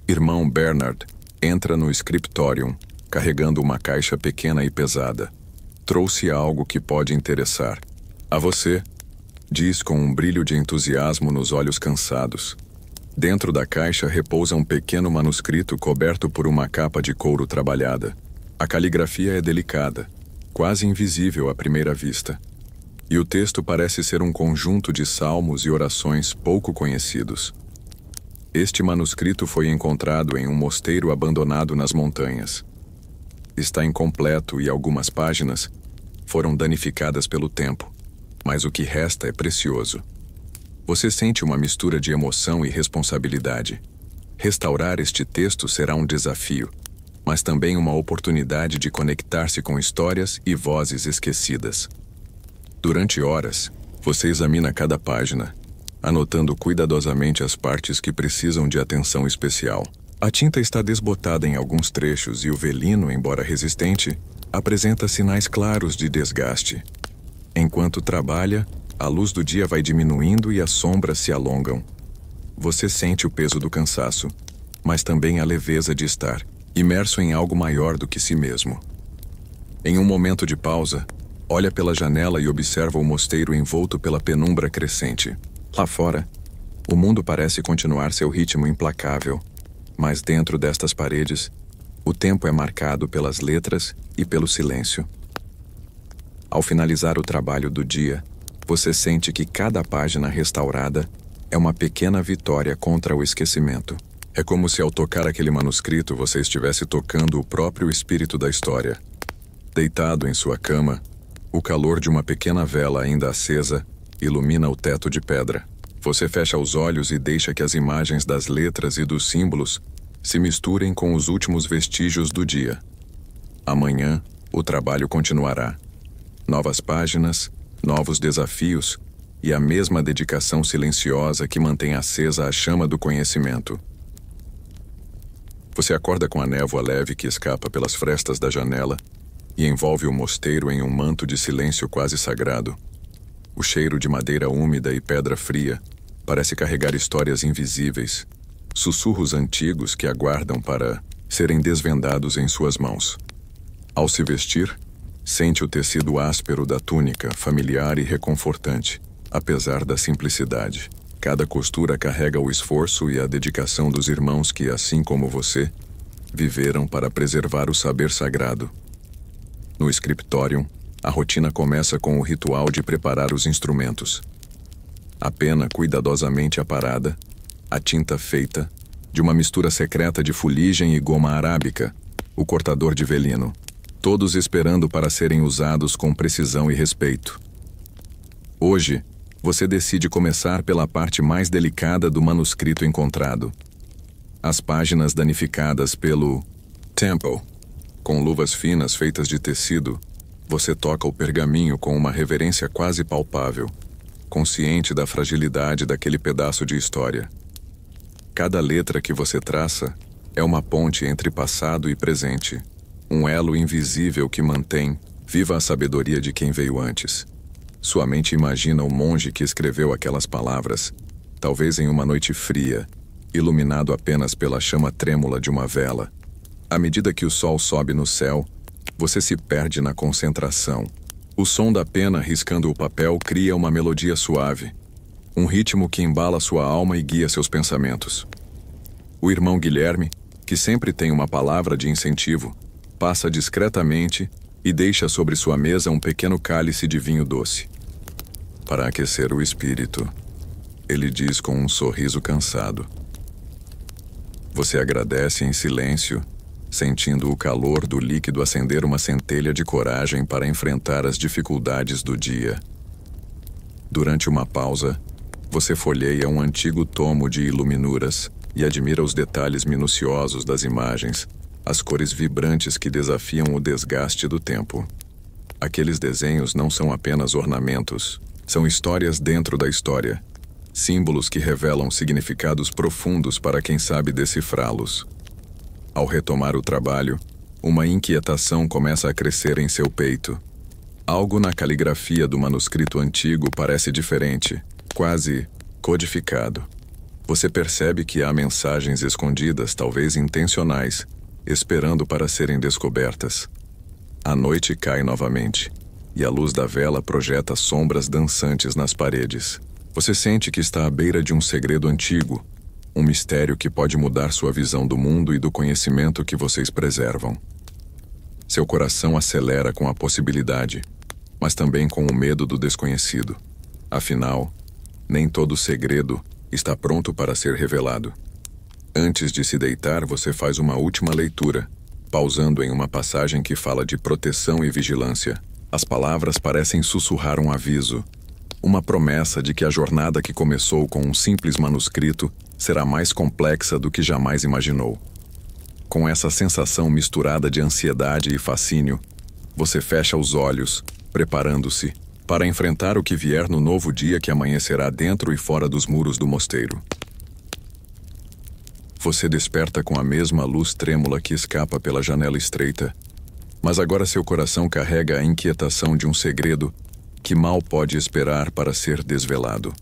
Irmão Bernard entra no scriptorium, carregando uma caixa pequena e pesada. Trouxe algo que pode interessar. A você, diz com um brilho de entusiasmo nos olhos cansados. Dentro da caixa repousa um pequeno manuscrito coberto por uma capa de couro trabalhada. A caligrafia é delicada, quase invisível à primeira vista. E o texto parece ser um conjunto de salmos e orações pouco conhecidos. Este manuscrito foi encontrado em um mosteiro abandonado nas montanhas. Está incompleto e algumas páginas foram danificadas pelo tempo, mas o que resta é precioso. Você sente uma mistura de emoção e responsabilidade. Restaurar este texto será um desafio, mas também uma oportunidade de conectar-se com histórias e vozes esquecidas. Durante horas, você examina cada página, anotando cuidadosamente as partes que precisam de atenção especial. A tinta está desbotada em alguns trechos e o velino, embora resistente, apresenta sinais claros de desgaste. Enquanto trabalha, a luz do dia vai diminuindo e as sombras se alongam. Você sente o peso do cansaço, mas também a leveza de estar imerso em algo maior do que si mesmo. Em um momento de pausa, olha pela janela e observa o mosteiro envolto pela penumbra crescente. Lá fora, o mundo parece continuar seu ritmo implacável, mas dentro destas paredes, o tempo é marcado pelas letras e pelo silêncio. Ao finalizar o trabalho do dia, você sente que cada página restaurada é uma pequena vitória contra o esquecimento. É como se ao tocar aquele manuscrito você estivesse tocando o próprio espírito da história. Deitado em sua cama, o calor de uma pequena vela ainda acesa ilumina o teto de pedra. Você fecha os olhos e deixa que as imagens das letras e dos símbolos se misturem com os últimos vestígios do dia. Amanhã, o trabalho continuará. Novas páginas, novos desafios e a mesma dedicação silenciosa que mantém acesa a chama do conhecimento. Você acorda com a névoa leve que escapa pelas frestas da janela e envolve o mosteiro em um manto de silêncio quase sagrado. O cheiro de madeira úmida e pedra fria parece carregar histórias invisíveis, sussurros antigos que aguardam para serem desvendados em suas mãos. Ao se vestir, sente o tecido áspero da túnica, familiar e reconfortante, apesar da simplicidade. Cada costura carrega o esforço e a dedicação dos irmãos que, assim como você, viveram para preservar o saber sagrado. No scriptorium, a rotina começa com o ritual de preparar os instrumentos. A pena cuidadosamente aparada, a tinta feita, de uma mistura secreta de fuligem e goma arábica, o cortador de velino, todos esperando para serem usados com precisão e respeito. Hoje, você decide começar pela parte mais delicada do manuscrito encontrado. As páginas danificadas pelo tempo. Com luvas finas feitas de tecido, você toca o pergaminho com uma reverência quase palpável, consciente da fragilidade daquele pedaço de história. Cada letra que você traça é uma ponte entre passado e presente, um elo invisível que mantém viva a sabedoria de quem veio antes. Sua mente imagina o monge que escreveu aquelas palavras, talvez em uma noite fria, iluminado apenas pela chama trêmula de uma vela. À medida que o sol sobe no céu, você se perde na concentração. O som da pena riscando o papel cria uma melodia suave, um ritmo que embala sua alma e guia seus pensamentos. O irmão Guilherme, que sempre tem uma palavra de incentivo, passa discretamente e deixa sobre sua mesa um pequeno cálice de vinho doce. Para aquecer o espírito, ele diz com um sorriso cansado. Você agradece em silêncio, sentindo o calor do líquido acender uma centelha de coragem para enfrentar as dificuldades do dia. Durante uma pausa, você folheia um antigo tomo de iluminuras e admira os detalhes minuciosos das imagens, as cores vibrantes que desafiam o desgaste do tempo. Aqueles desenhos não são apenas ornamentos, são histórias dentro da história, símbolos que revelam significados profundos para quem sabe decifrá-los. Ao retomar o trabalho, uma inquietação começa a crescer em seu peito. Algo na caligrafia do manuscrito antigo parece diferente, quase codificado. Você percebe que há mensagens escondidas, talvez intencionais, esperando para serem descobertas. A noite cai novamente, e a luz da vela projeta sombras dançantes nas paredes. Você sente que está à beira de um segredo antigo, um mistério que pode mudar sua visão do mundo e do conhecimento que vocês preservam. Seu coração acelera com a possibilidade, mas também com o medo do desconhecido. Afinal, nem todo segredo está pronto para ser revelado. Antes de se deitar, você faz uma última leitura, pausando em uma passagem que fala de proteção e vigilância. As palavras parecem sussurrar um aviso, uma promessa de que a jornada que começou com um simples manuscrito será mais complexa do que jamais imaginou. Com essa sensação misturada de ansiedade e fascínio, você fecha os olhos, preparando-se para enfrentar o que vier no novo dia que amanhecerá dentro e fora dos muros do mosteiro. Você desperta com a mesma luz trêmula que escapa pela janela estreita, mas agora seu coração carrega a inquietação de um segredo que mal pode esperar para ser desvelado.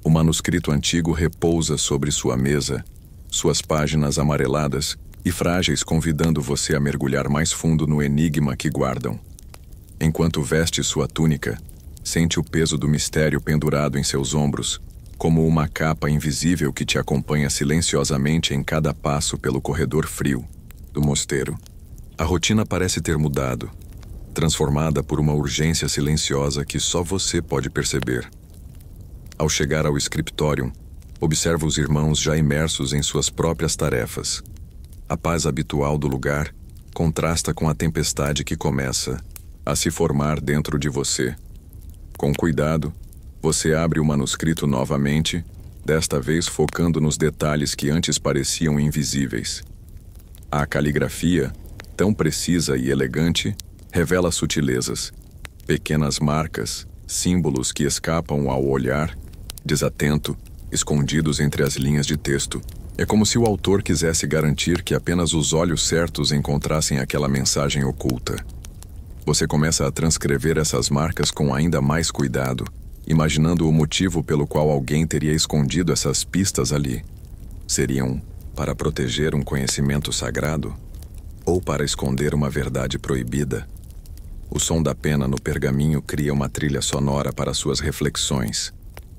O manuscrito antigo repousa sobre sua mesa, suas páginas amareladas e frágeis convidando você a mergulhar mais fundo no enigma que guardam. Enquanto veste sua túnica, sente o peso do mistério pendurado em seus ombros, como uma capa invisível que te acompanha silenciosamente em cada passo pelo corredor frio do mosteiro. A rotina parece ter mudado, transformada por uma urgência silenciosa que só você pode perceber. Ao chegar ao scriptorium, observa os irmãos já imersos em suas próprias tarefas. A paz habitual do lugar contrasta com a tempestade que começa a se formar dentro de você. Com cuidado, você abre o manuscrito novamente, desta vez focando nos detalhes que antes pareciam invisíveis. A caligrafia, tão precisa e elegante, revela sutilezas, pequenas marcas, símbolos que escapam ao olhar, desatento, escondidos entre as linhas de texto. É como se o autor quisesse garantir que apenas os olhos certos encontrassem aquela mensagem oculta. Você começa a transcrever essas marcas com ainda mais cuidado, imaginando o motivo pelo qual alguém teria escondido essas pistas ali. Seriam para proteger um conhecimento sagrado? Ou para esconder uma verdade proibida? O som da pena no pergaminho cria uma trilha sonora para suas reflexões,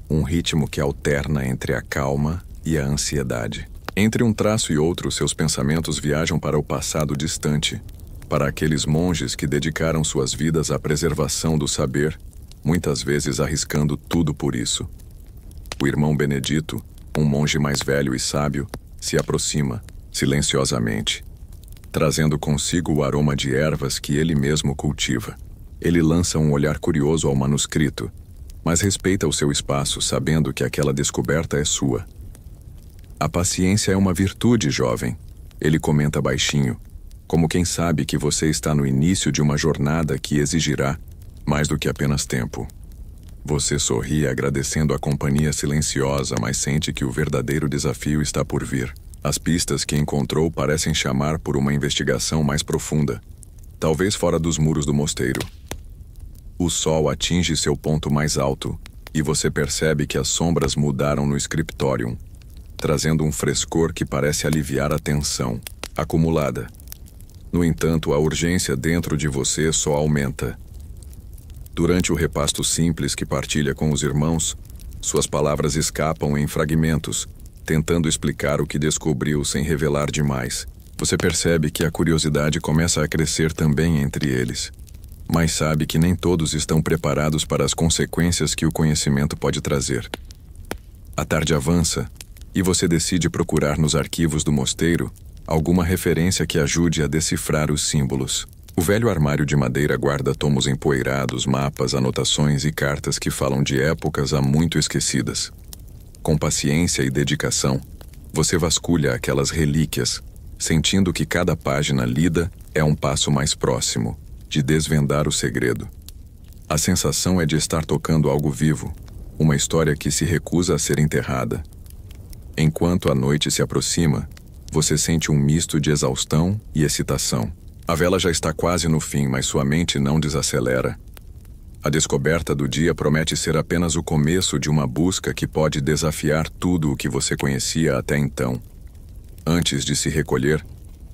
um ritmo que alterna entre a calma e a ansiedade. Entre um traço e outro, seus pensamentos viajam para o passado distante, para aqueles monges que dedicaram suas vidas à preservação do saber, muitas vezes arriscando tudo por isso. O irmão Benedito, um monge mais velho e sábio, se aproxima, silenciosamente, trazendo consigo o aroma de ervas que ele mesmo cultiva. Ele lança um olhar curioso ao manuscrito, mas respeita o seu espaço, sabendo que aquela descoberta é sua. A paciência é uma virtude, jovem, ele comenta baixinho, como quem sabe que você está no início de uma jornada que exigirá mais do que apenas tempo. Você sorri agradecendo a companhia silenciosa, mas sente que o verdadeiro desafio está por vir. As pistas que encontrou parecem chamar por uma investigação mais profunda, talvez fora dos muros do mosteiro. O sol atinge seu ponto mais alto, e você percebe que as sombras mudaram no scriptorium, trazendo um frescor que parece aliviar a tensão acumulada. No entanto, a urgência dentro de você só aumenta. Durante o repasto simples que partilha com os irmãos, suas palavras escapam em fragmentos, tentando explicar o que descobriu sem revelar demais. Você percebe que a curiosidade começa a crescer também entre eles, mas sabe que nem todos estão preparados para as consequências que o conhecimento pode trazer. A tarde avança, e você decide procurar nos arquivos do mosteiro alguma referência que ajude a decifrar os símbolos. O velho armário de madeira guarda tomos empoeirados, mapas, anotações e cartas que falam de épocas há muito esquecidas. Com paciência e dedicação, você vasculha aquelas relíquias, sentindo que cada página lida é um passo mais próximo de desvendar o segredo. A sensação é de estar tocando algo vivo, uma história que se recusa a ser enterrada. Enquanto a noite se aproxima, você sente um misto de exaustão e excitação. A vela já está quase no fim, mas sua mente não desacelera. A descoberta do dia promete ser apenas o começo de uma busca que pode desafiar tudo o que você conhecia até então. Antes de se recolher,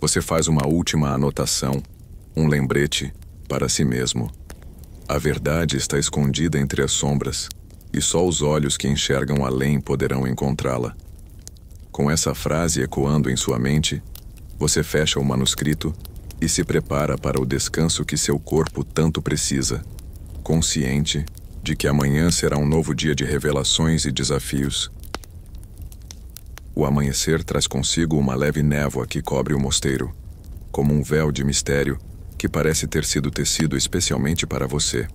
você faz uma última anotação, um lembrete para si mesmo. A verdade está escondida entre as sombras, e só os olhos que enxergam além poderão encontrá-la. Com essa frase ecoando em sua mente, você fecha o manuscrito e se prepara para o descanso que seu corpo tanto precisa, consciente de que amanhã será um novo dia de revelações e desafios. O amanhecer traz consigo uma leve névoa que cobre o mosteiro, como um véu de mistério que parece ter sido tecido especialmente para você.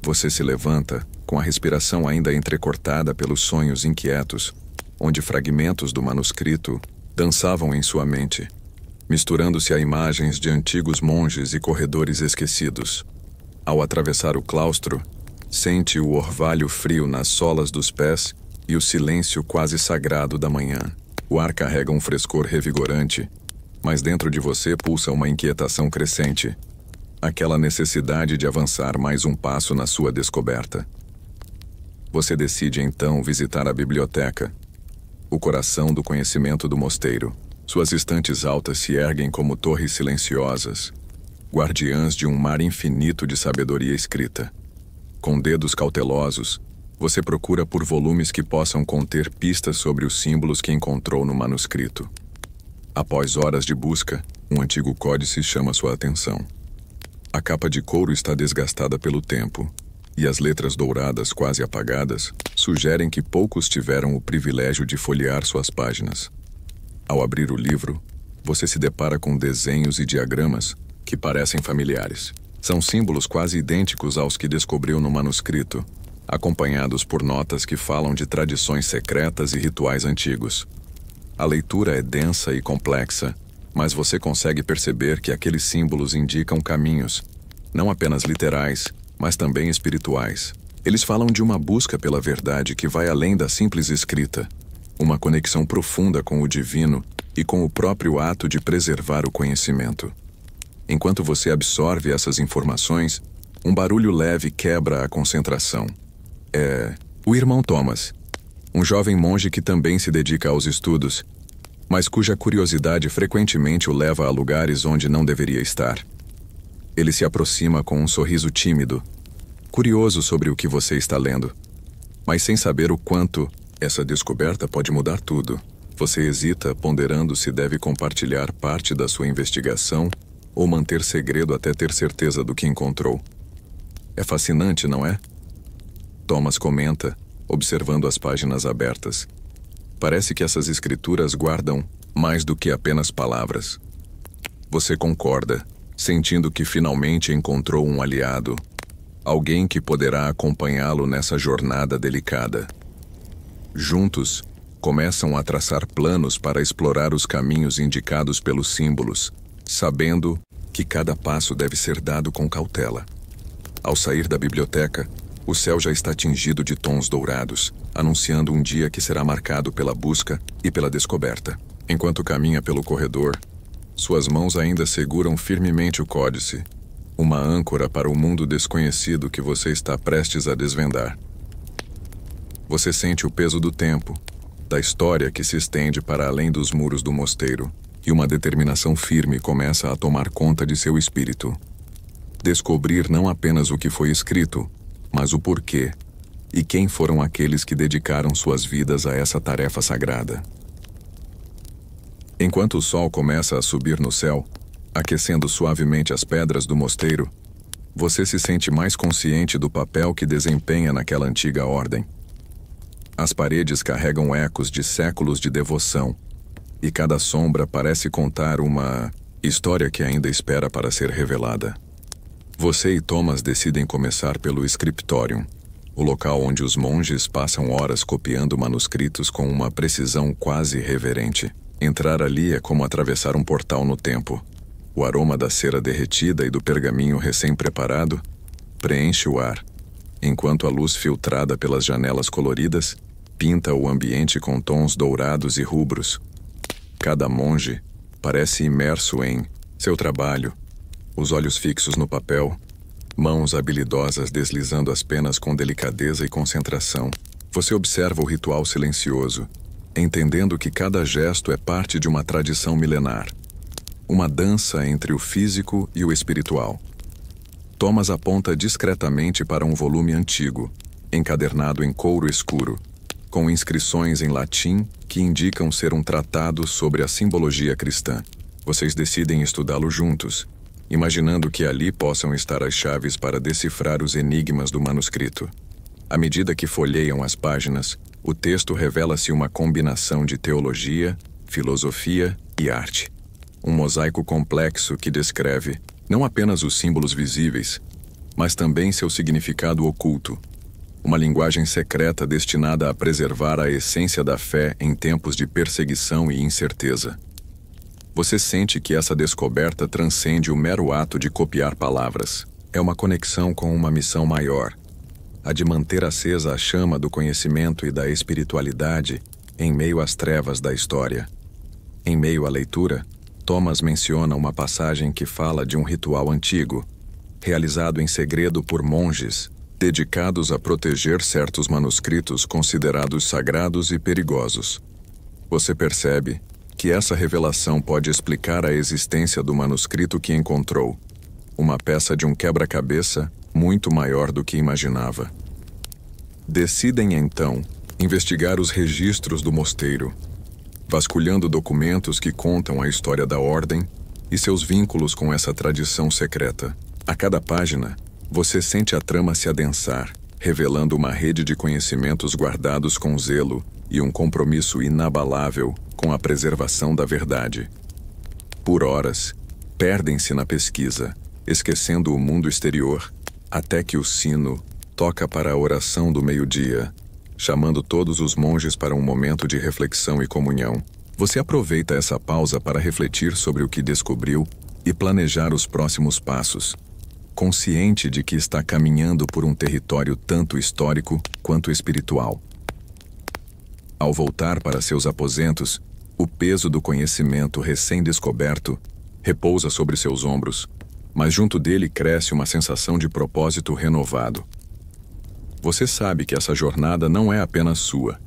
Você se levanta, com a respiração ainda entrecortada pelos sonhos inquietos, onde fragmentos do manuscrito dançavam em sua mente, misturando-se a imagens de antigos monges e corredores esquecidos. Ao atravessar o claustro, sente o orvalho frio nas solas dos pés e o silêncio quase sagrado da manhã. O ar carrega um frescor revigorante, mas dentro de você pulsa uma inquietação crescente, aquela necessidade de avançar mais um passo na sua descoberta. Você decide então visitar a biblioteca, o coração do conhecimento do mosteiro. Suas estantes altas se erguem como torres silenciosas, guardiãs de um mar infinito de sabedoria escrita. Com dedos cautelosos, você procura por volumes que possam conter pistas sobre os símbolos que encontrou no manuscrito. Após horas de busca, um antigo códice chama sua atenção. A capa de couro está desgastada pelo tempo, e as letras douradas quase apagadas sugerem que poucos tiveram o privilégio de folhear suas páginas. Ao abrir o livro, você se depara com desenhos e diagramas que parecem familiares. São símbolos quase idênticos aos que descobriu no manuscrito, acompanhados por notas que falam de tradições secretas e rituais antigos. A leitura é densa e complexa, mas você consegue perceber que aqueles símbolos indicam caminhos, não apenas literais, mas também espirituais. Eles falam de uma busca pela verdade que vai além da simples escrita, uma conexão profunda com o divino e com o próprio ato de preservar o conhecimento. Enquanto você absorve essas informações, um barulho leve quebra a concentração. É o irmão Thomas, um jovem monge que também se dedica aos estudos, mas cuja curiosidade frequentemente o leva a lugares onde não deveria estar. Ele se aproxima com um sorriso tímido, curioso sobre o que você está lendo, mas sem saber o quanto essa descoberta pode mudar tudo. Você hesita, ponderando se deve compartilhar parte da sua investigação ou manter segredo até ter certeza do que encontrou. É fascinante, não é? Thomas comenta, observando as páginas abertas. Parece que essas escrituras guardam mais do que apenas palavras. Você concorda, sentindo que finalmente encontrou um aliado, alguém que poderá acompanhá-lo nessa jornada delicada. Juntos, começam a traçar planos para explorar os caminhos indicados pelos símbolos, sabendo que cada passo deve ser dado com cautela. Ao sair da biblioteca, o céu já está tingido de tons dourados, anunciando um dia que será marcado pela busca e pela descoberta. Enquanto caminha pelo corredor, suas mãos ainda seguram firmemente o códice, uma âncora para o mundo desconhecido que você está prestes a desvendar. Você sente o peso do tempo, da história que se estende para além dos muros do mosteiro, e uma determinação firme começa a tomar conta de seu espírito. Descobrir não apenas o que foi escrito, mas o porquê, e quem foram aqueles que dedicaram suas vidas a essa tarefa sagrada. Enquanto o sol começa a subir no céu, aquecendo suavemente as pedras do mosteiro, você se sente mais consciente do papel que desempenha naquela antiga ordem. As paredes carregam ecos de séculos de devoção, e cada sombra parece contar uma história que ainda espera para ser revelada. Você e Thomas decidem começar pelo Scriptorium, o local onde os monges passam horas copiando manuscritos com uma precisão quase reverente. Entrar ali é como atravessar um portal no tempo. O aroma da cera derretida e do pergaminho recém-preparado preenche o ar, enquanto a luz filtrada pelas janelas coloridas pinta o ambiente com tons dourados e rubros. Cada monge parece imerso em seu trabalho, os olhos fixos no papel, mãos habilidosas deslizando as penas com delicadeza e concentração. Você observa o ritual silencioso, entendendo que cada gesto é parte de uma tradição milenar, uma dança entre o físico e o espiritual. Thomas aponta discretamente para um volume antigo, encadernado em couro escuro, com inscrições em latim que indicam ser um tratado sobre a simbologia cristã. Vocês decidem estudá-lo juntos, imaginando que ali possam estar as chaves para decifrar os enigmas do manuscrito. À medida que folheiam as páginas, o texto revela-se uma combinação de teologia, filosofia e arte. Um mosaico complexo que descreve não apenas os símbolos visíveis, mas também seu significado oculto. Uma linguagem secreta destinada a preservar a essência da fé em tempos de perseguição e incerteza. Você sente que essa descoberta transcende o mero ato de copiar palavras. É uma conexão com uma missão maior, a de manter acesa a chama do conhecimento e da espiritualidade em meio às trevas da história. Em meio à leitura, Thomas menciona uma passagem que fala de um ritual antigo, realizado em segredo por monges, dedicados a proteger certos manuscritos considerados sagrados e perigosos. Você percebe que essa revelação pode explicar a existência do manuscrito que encontrou, uma peça de um quebra-cabeça muito maior do que imaginava. Decidem, então, investigar os registros do mosteiro, vasculhando documentos que contam a história da ordem e seus vínculos com essa tradição secreta. A cada página, você sente a trama se adensar, revelando uma rede de conhecimentos guardados com zelo e um compromisso inabalável com a preservação da verdade. Por horas, perdem-se na pesquisa, esquecendo o mundo exterior, até que o sino toca para a oração do meio-dia, chamando todos os monges para um momento de reflexão e comunhão. Você aproveita essa pausa para refletir sobre o que descobriu e planejar os próximos passos, consciente de que está caminhando por um território tanto histórico quanto espiritual. Ao voltar para seus aposentos, o peso do conhecimento recém-descoberto repousa sobre seus ombros, mas junto dele cresce uma sensação de propósito renovado. Você sabe que essa jornada não é apenas sua.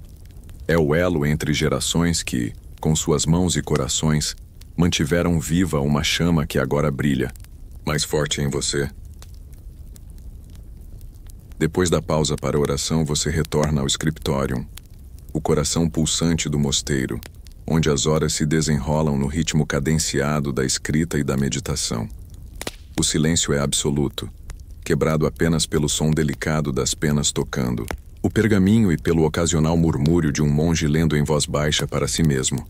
É o elo entre gerações que, com suas mãos e corações, mantiveram viva uma chama que agora brilha, mais forte em você. Depois da pausa para a oração, você retorna ao Scriptorium, o coração pulsante do mosteiro, onde as horas se desenrolam no ritmo cadenciado da escrita e da meditação. O silêncio é absoluto, quebrado apenas pelo som delicado das penas tocando, o pergaminho e pelo ocasional murmúrio de um monge lendo em voz baixa para si mesmo.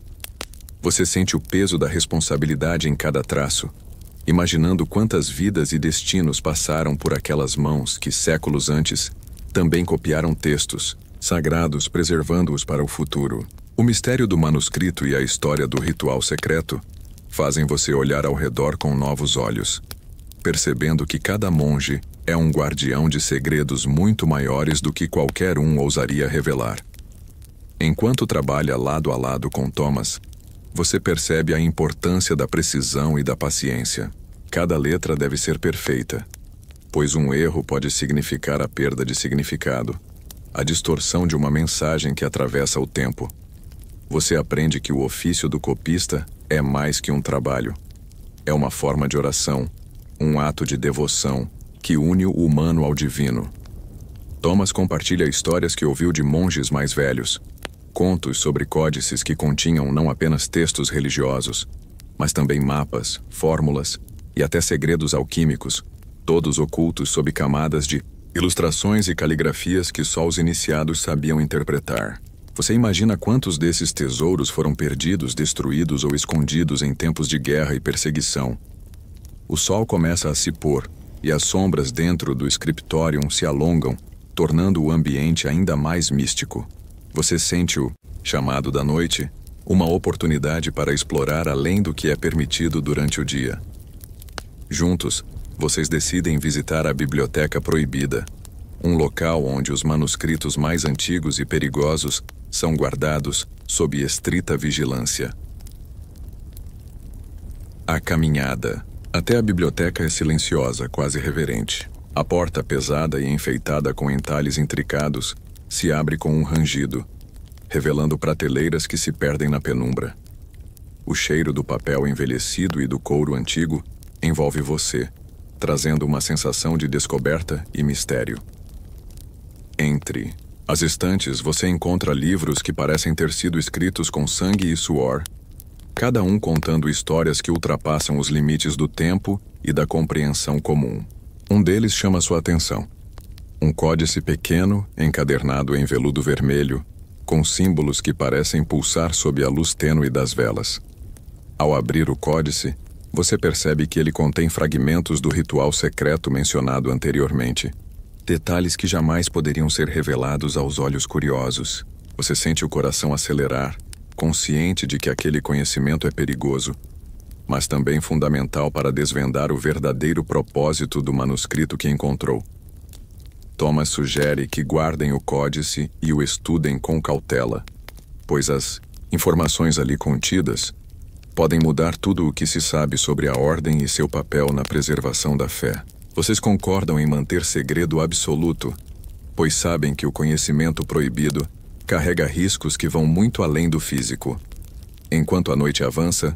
Você sente o peso da responsabilidade em cada traço, imaginando quantas vidas e destinos passaram por aquelas mãos que, séculos antes, também copiaram textos sagrados, preservando-os para o futuro. O mistério do manuscrito e a história do ritual secreto fazem você olhar ao redor com novos olhos, percebendo que cada monge é um guardião de segredos muito maiores do que qualquer um ousaria revelar. Enquanto trabalha lado a lado com Thomas, você percebe a importância da precisão e da paciência. Cada letra deve ser perfeita, pois um erro pode significar a perda de significado, a distorção de uma mensagem que atravessa o tempo. Você aprende que o ofício do copista é mais que um trabalho. É uma forma de oração, um ato de devoção que une o humano ao divino. Thomas compartilha histórias que ouviu de monges mais velhos, contos sobre códices que continham não apenas textos religiosos, mas também mapas, fórmulas e até segredos alquímicos, todos ocultos sob camadas de ilustrações e caligrafias que só os iniciados sabiam interpretar. Você imagina quantos desses tesouros foram perdidos, destruídos ou escondidos em tempos de guerra e perseguição. O sol começa a se pôr e as sombras dentro do scriptorium se alongam, tornando o ambiente ainda mais místico. Você sente o chamado da noite, uma oportunidade para explorar além do que é permitido durante o dia. Juntos, vocês decidem visitar a Biblioteca Proibida, um local onde os manuscritos mais antigos e perigosos são guardados sob estrita vigilância. A caminhada até a biblioteca é silenciosa, quase reverente. A porta, pesada e enfeitada com entalhes intricados, se abre com um rangido, revelando prateleiras que se perdem na penumbra. O cheiro do papel envelhecido e do couro antigo envolve você, trazendo uma sensação de descoberta e mistério. Entre as estantes, você encontra livros que parecem ter sido escritos com sangue e suor, cada um contando histórias que ultrapassam os limites do tempo e da compreensão comum. Um deles chama sua atenção. Um códice pequeno, encadernado em veludo vermelho, com símbolos que parecem pulsar sob a luz tênue das velas. Ao abrir o códice, você percebe que ele contém fragmentos do ritual secreto mencionado anteriormente. Detalhes que jamais poderiam ser revelados aos olhos curiosos. Você sente o coração acelerar, consciente de que aquele conhecimento é perigoso, mas também fundamental para desvendar o verdadeiro propósito do manuscrito que encontrou. Thomas sugere que guardem o códice e o estudem com cautela, pois as informações ali contidas podem mudar tudo o que se sabe sobre a ordem e seu papel na preservação da fé. Vocês concordam em manter segredo absoluto, pois sabem que o conhecimento proibido carrega riscos que vão muito além do físico. Enquanto a noite avança,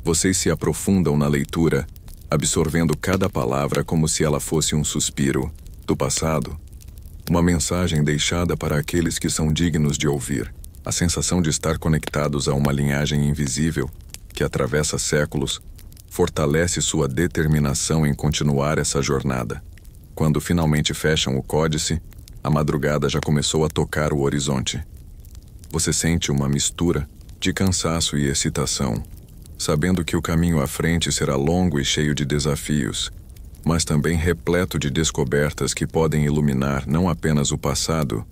vocês se aprofundam na leitura, absorvendo cada palavra como se ela fosse um suspiro do passado, uma mensagem deixada para aqueles que são dignos de ouvir. A sensação de estar conectados a uma linhagem invisível que atravessa séculos fortalece sua determinação em continuar essa jornada. Quando finalmente fecham o códice, a madrugada já começou a tocar o horizonte. Você sente uma mistura de cansaço e excitação, sabendo que o caminho à frente será longo e cheio de desafios, mas também repleto de descobertas que podem iluminar não apenas o passado,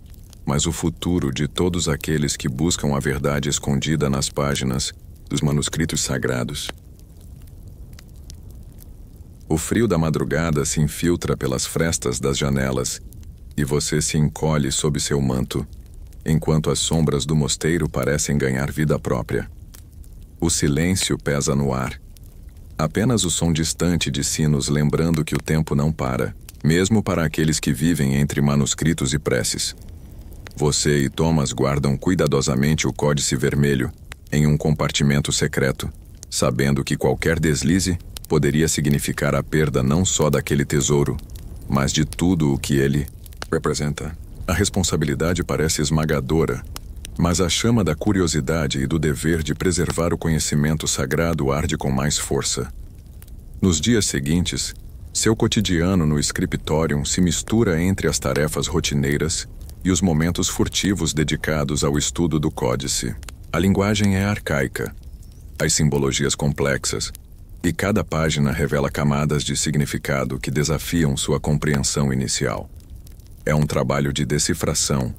mas o futuro de todos aqueles que buscam a verdade escondida nas páginas dos manuscritos sagrados. O frio da madrugada se infiltra pelas frestas das janelas e você se encolhe sob seu manto, enquanto as sombras do mosteiro parecem ganhar vida própria. O silêncio pesa no ar. Apenas o som distante de sinos lembrando que o tempo não para, mesmo para aqueles que vivem entre manuscritos e preces. Você e Thomas guardam cuidadosamente o códice vermelho em um compartimento secreto, sabendo que qualquer deslize poderia significar a perda não só daquele tesouro, mas de tudo o que ele representa. A responsabilidade parece esmagadora, Mas a chama da curiosidade e do dever de preservar o conhecimento sagrado arde com mais força. Nos dias seguintes, seu cotidiano no scriptorium se mistura entre as tarefas rotineiras e os momentos furtivos dedicados ao estudo do códice. A linguagem é arcaica, as simbologias complexas, e cada página revela camadas de significado que desafiam sua compreensão inicial. É um trabalho de decifração,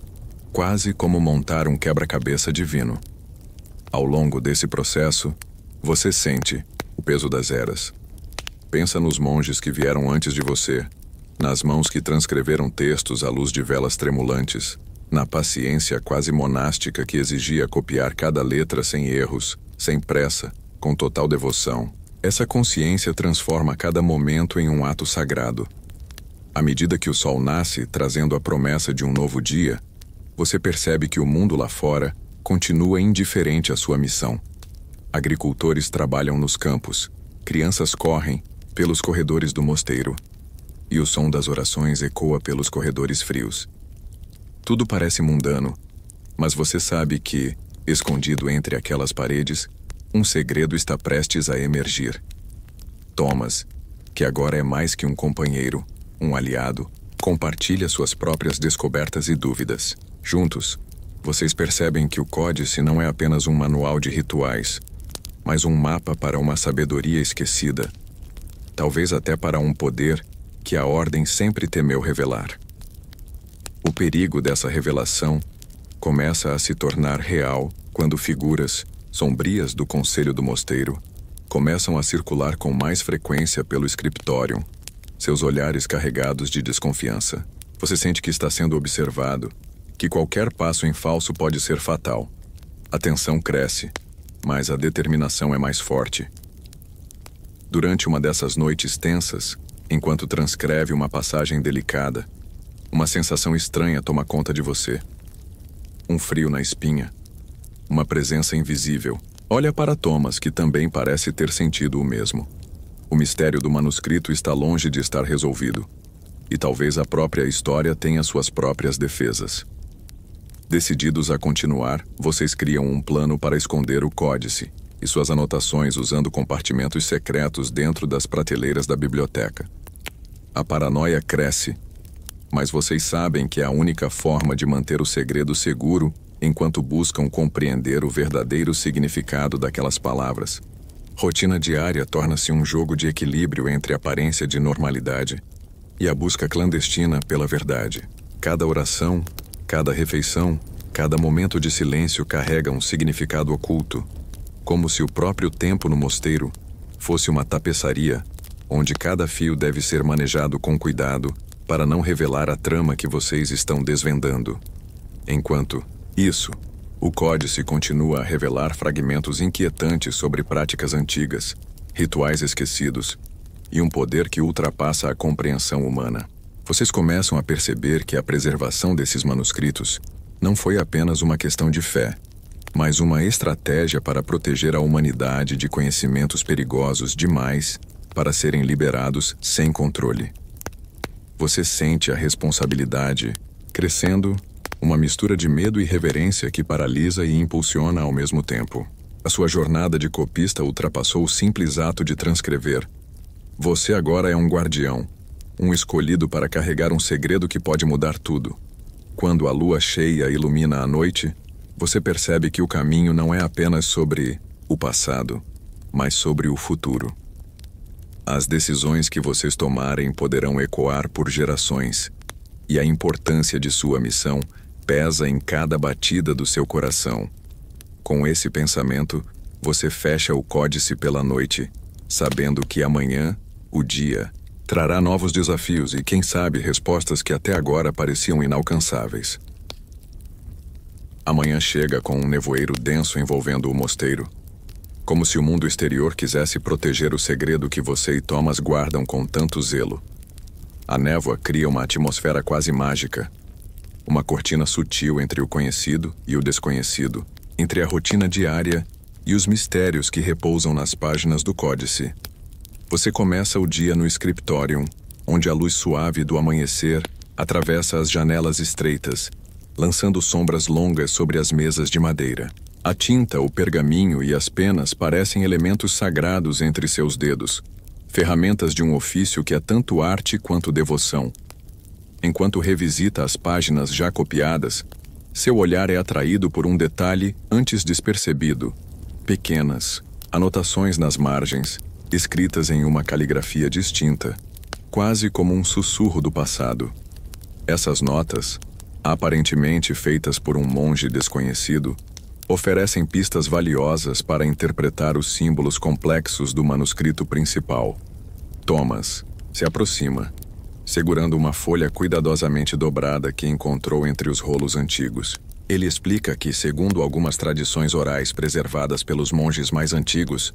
quase como montar um quebra-cabeça divino. Ao longo desse processo, você sente o peso das eras. Pensa nos monges que vieram antes de você, nas mãos que transcreveram textos à luz de velas tremulantes, na paciência quase monástica que exigia copiar cada letra sem erros, sem pressa, com total devoção. Essa consciência transforma cada momento em um ato sagrado. À medida que o sol nasce, trazendo a promessa de um novo dia, você percebe que o mundo lá fora continua indiferente à sua missão. Agricultores trabalham nos campos, crianças correm pelos corredores do mosteiro, e o som das orações ecoa pelos corredores frios. Tudo parece mundano, mas você sabe que, escondido entre aquelas paredes, um segredo está prestes a emergir. Thomas, que agora é mais que um companheiro, um aliado, compartilha suas próprias descobertas e dúvidas. Juntos, vocês percebem que o códice não é apenas um manual de rituais, mas um mapa para uma sabedoria esquecida, talvez até para um poder que a Ordem sempre temeu revelar. O perigo dessa revelação começa a se tornar real quando figuras sombrias do conselho do mosteiro começam a circular com mais frequência pelo scriptorium, seus olhares carregados de desconfiança. Você sente que está sendo observado, que qualquer passo em falso pode ser fatal. A tensão cresce, mas a determinação é mais forte. Durante uma dessas noites tensas, enquanto transcreve uma passagem delicada, uma sensação estranha toma conta de você. Um frio na espinha. Uma presença invisível. Olha para Thomas, que também parece ter sentido o mesmo. O mistério do manuscrito está longe de estar resolvido, e talvez a própria história tenha suas próprias defesas. Decididos a continuar, vocês criam um plano para esconder o códice e suas anotações usando compartimentos secretos dentro das prateleiras da biblioteca. A paranoia cresce, mas vocês sabem que é a única forma de manter o segredo seguro enquanto buscam compreender o verdadeiro significado daquelas palavras. Rotina diária torna-se um jogo de equilíbrio entre a aparência de normalidade e a busca clandestina pela verdade. Cada oração, cada refeição, cada momento de silêncio carrega um significado oculto, como se o próprio tempo no mosteiro fosse uma tapeçaria, onde cada fio deve ser manejado com cuidado para não revelar a trama que vocês estão desvendando. Enquanto isso, o códice continua a revelar fragmentos inquietantes sobre práticas antigas, rituais esquecidos e um poder que ultrapassa a compreensão humana. Vocês começam a perceber que a preservação desses manuscritos não foi apenas uma questão de fé, mas uma estratégia para proteger a humanidade de conhecimentos perigosos demais para serem liberados sem controle. Você sente a responsabilidade crescendo, uma mistura de medo e reverência que paralisa e impulsiona ao mesmo tempo. A sua jornada de copista ultrapassou o simples ato de transcrever. Você agora é um guardião, um escolhido para carregar um segredo que pode mudar tudo. Quando a lua cheia ilumina a noite, você percebe que o caminho não é apenas sobre o passado, mas sobre o futuro. As decisões que vocês tomarem poderão ecoar por gerações, e a importância de sua missão pesa em cada batida do seu coração. Com esse pensamento, você fecha o códice pela noite, sabendo que amanhã, o dia, trará novos desafios e, quem sabe, respostas que até agora pareciam inalcançáveis. Amanhã chega com um nevoeiro denso envolvendo o mosteiro, como se o mundo exterior quisesse proteger o segredo que você e Thomas guardam com tanto zelo. A névoa cria uma atmosfera quase mágica, uma cortina sutil entre o conhecido e o desconhecido, entre a rotina diária e os mistérios que repousam nas páginas do códice. Você começa o dia no scriptorium, onde a luz suave do amanhecer atravessa as janelas estreitas lançando sombras longas sobre as mesas de madeira. A tinta, o pergaminho e as penas parecem elementos sagrados entre seus dedos, ferramentas de um ofício que é tanto arte quanto devoção. Enquanto revisita as páginas já copiadas, seu olhar é atraído por um detalhe antes despercebido: pequenas anotações nas margens, escritas em uma caligrafia distinta, quase como um sussurro do passado. Essas notas, aparentemente feitas por um monge desconhecido, oferecem pistas valiosas para interpretar os símbolos complexos do manuscrito principal. Thomas se aproxima, segurando uma folha cuidadosamente dobrada que encontrou entre os rolos antigos. Ele explica que, segundo algumas tradições orais preservadas pelos monges mais antigos,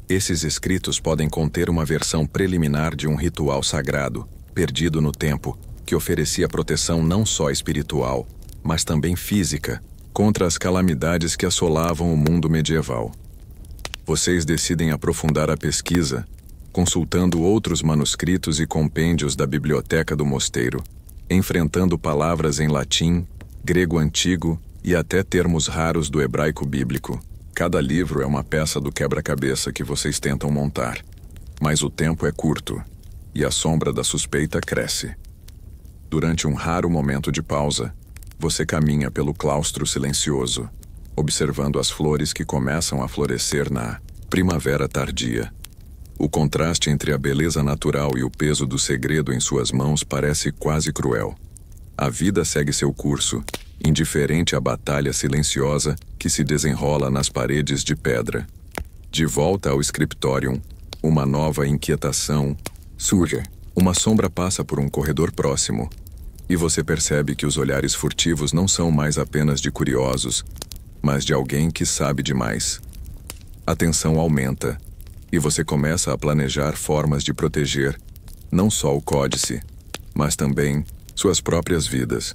esses escritos podem conter uma versão preliminar de um ritual sagrado, perdido no tempo, que oferecia proteção não só espiritual, mas também física, contra as calamidades que assolavam o mundo medieval. Vocês decidem aprofundar a pesquisa, consultando outros manuscritos e compêndios da biblioteca do mosteiro, enfrentando palavras em latim, grego antigo e até termos raros do hebraico bíblico. Cada livro é uma peça do quebra-cabeça que vocês tentam montar, mas o tempo é curto e a sombra da suspeita cresce. Durante um raro momento de pausa, você caminha pelo claustro silencioso, observando as flores que começam a florescer na primavera tardia. O contraste entre a beleza natural e o peso do segredo em suas mãos parece quase cruel. A vida segue seu curso, indiferente à batalha silenciosa que se desenrola nas paredes de pedra. De volta ao scriptorium, uma nova inquietação surge. Uma sombra passa por um corredor próximo, e você percebe que os olhares furtivos não são mais apenas de curiosos, mas de alguém que sabe demais. A tensão aumenta, e você começa a planejar formas de proteger não só o códice, mas também suas próprias vidas.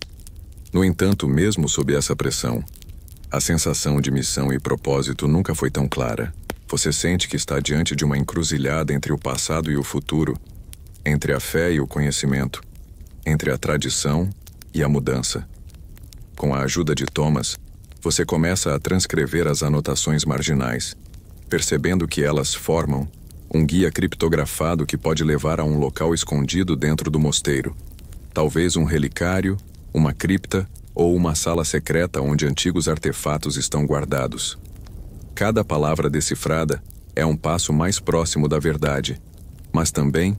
No entanto, mesmo sob essa pressão, a sensação de missão e propósito nunca foi tão clara. Você sente que está diante de uma encruzilhada entre o passado e o futuro, entre a fé e o conhecimento, entre a tradição e a mudança. Com a ajuda de Thomas, você começa a transcrever as anotações marginais, percebendo que elas formam um guia criptografado que pode levar a um local escondido dentro do mosteiro. Talvez um relicário, uma cripta ou uma sala secreta onde antigos artefatos estão guardados. Cada palavra decifrada é um passo mais próximo da verdade, mas também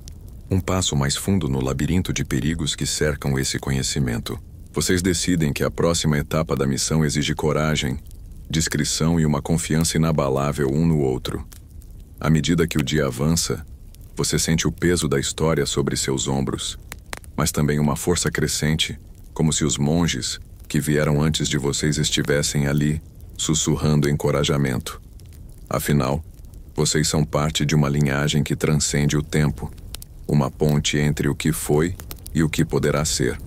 um passo mais fundo no labirinto de perigos que cercam esse conhecimento. Vocês decidem que a próxima etapa da missão exige coragem, discrição e uma confiança inabalável um no outro. À medida que o dia avança, você sente o peso da história sobre seus ombros, mas também uma força crescente, como se os monges que vieram antes de vocês estivessem ali, sussurrando encorajamento. Afinal, vocês são parte de uma linhagem que transcende o tempo, uma ponte entre o que foi e o que poderá ser.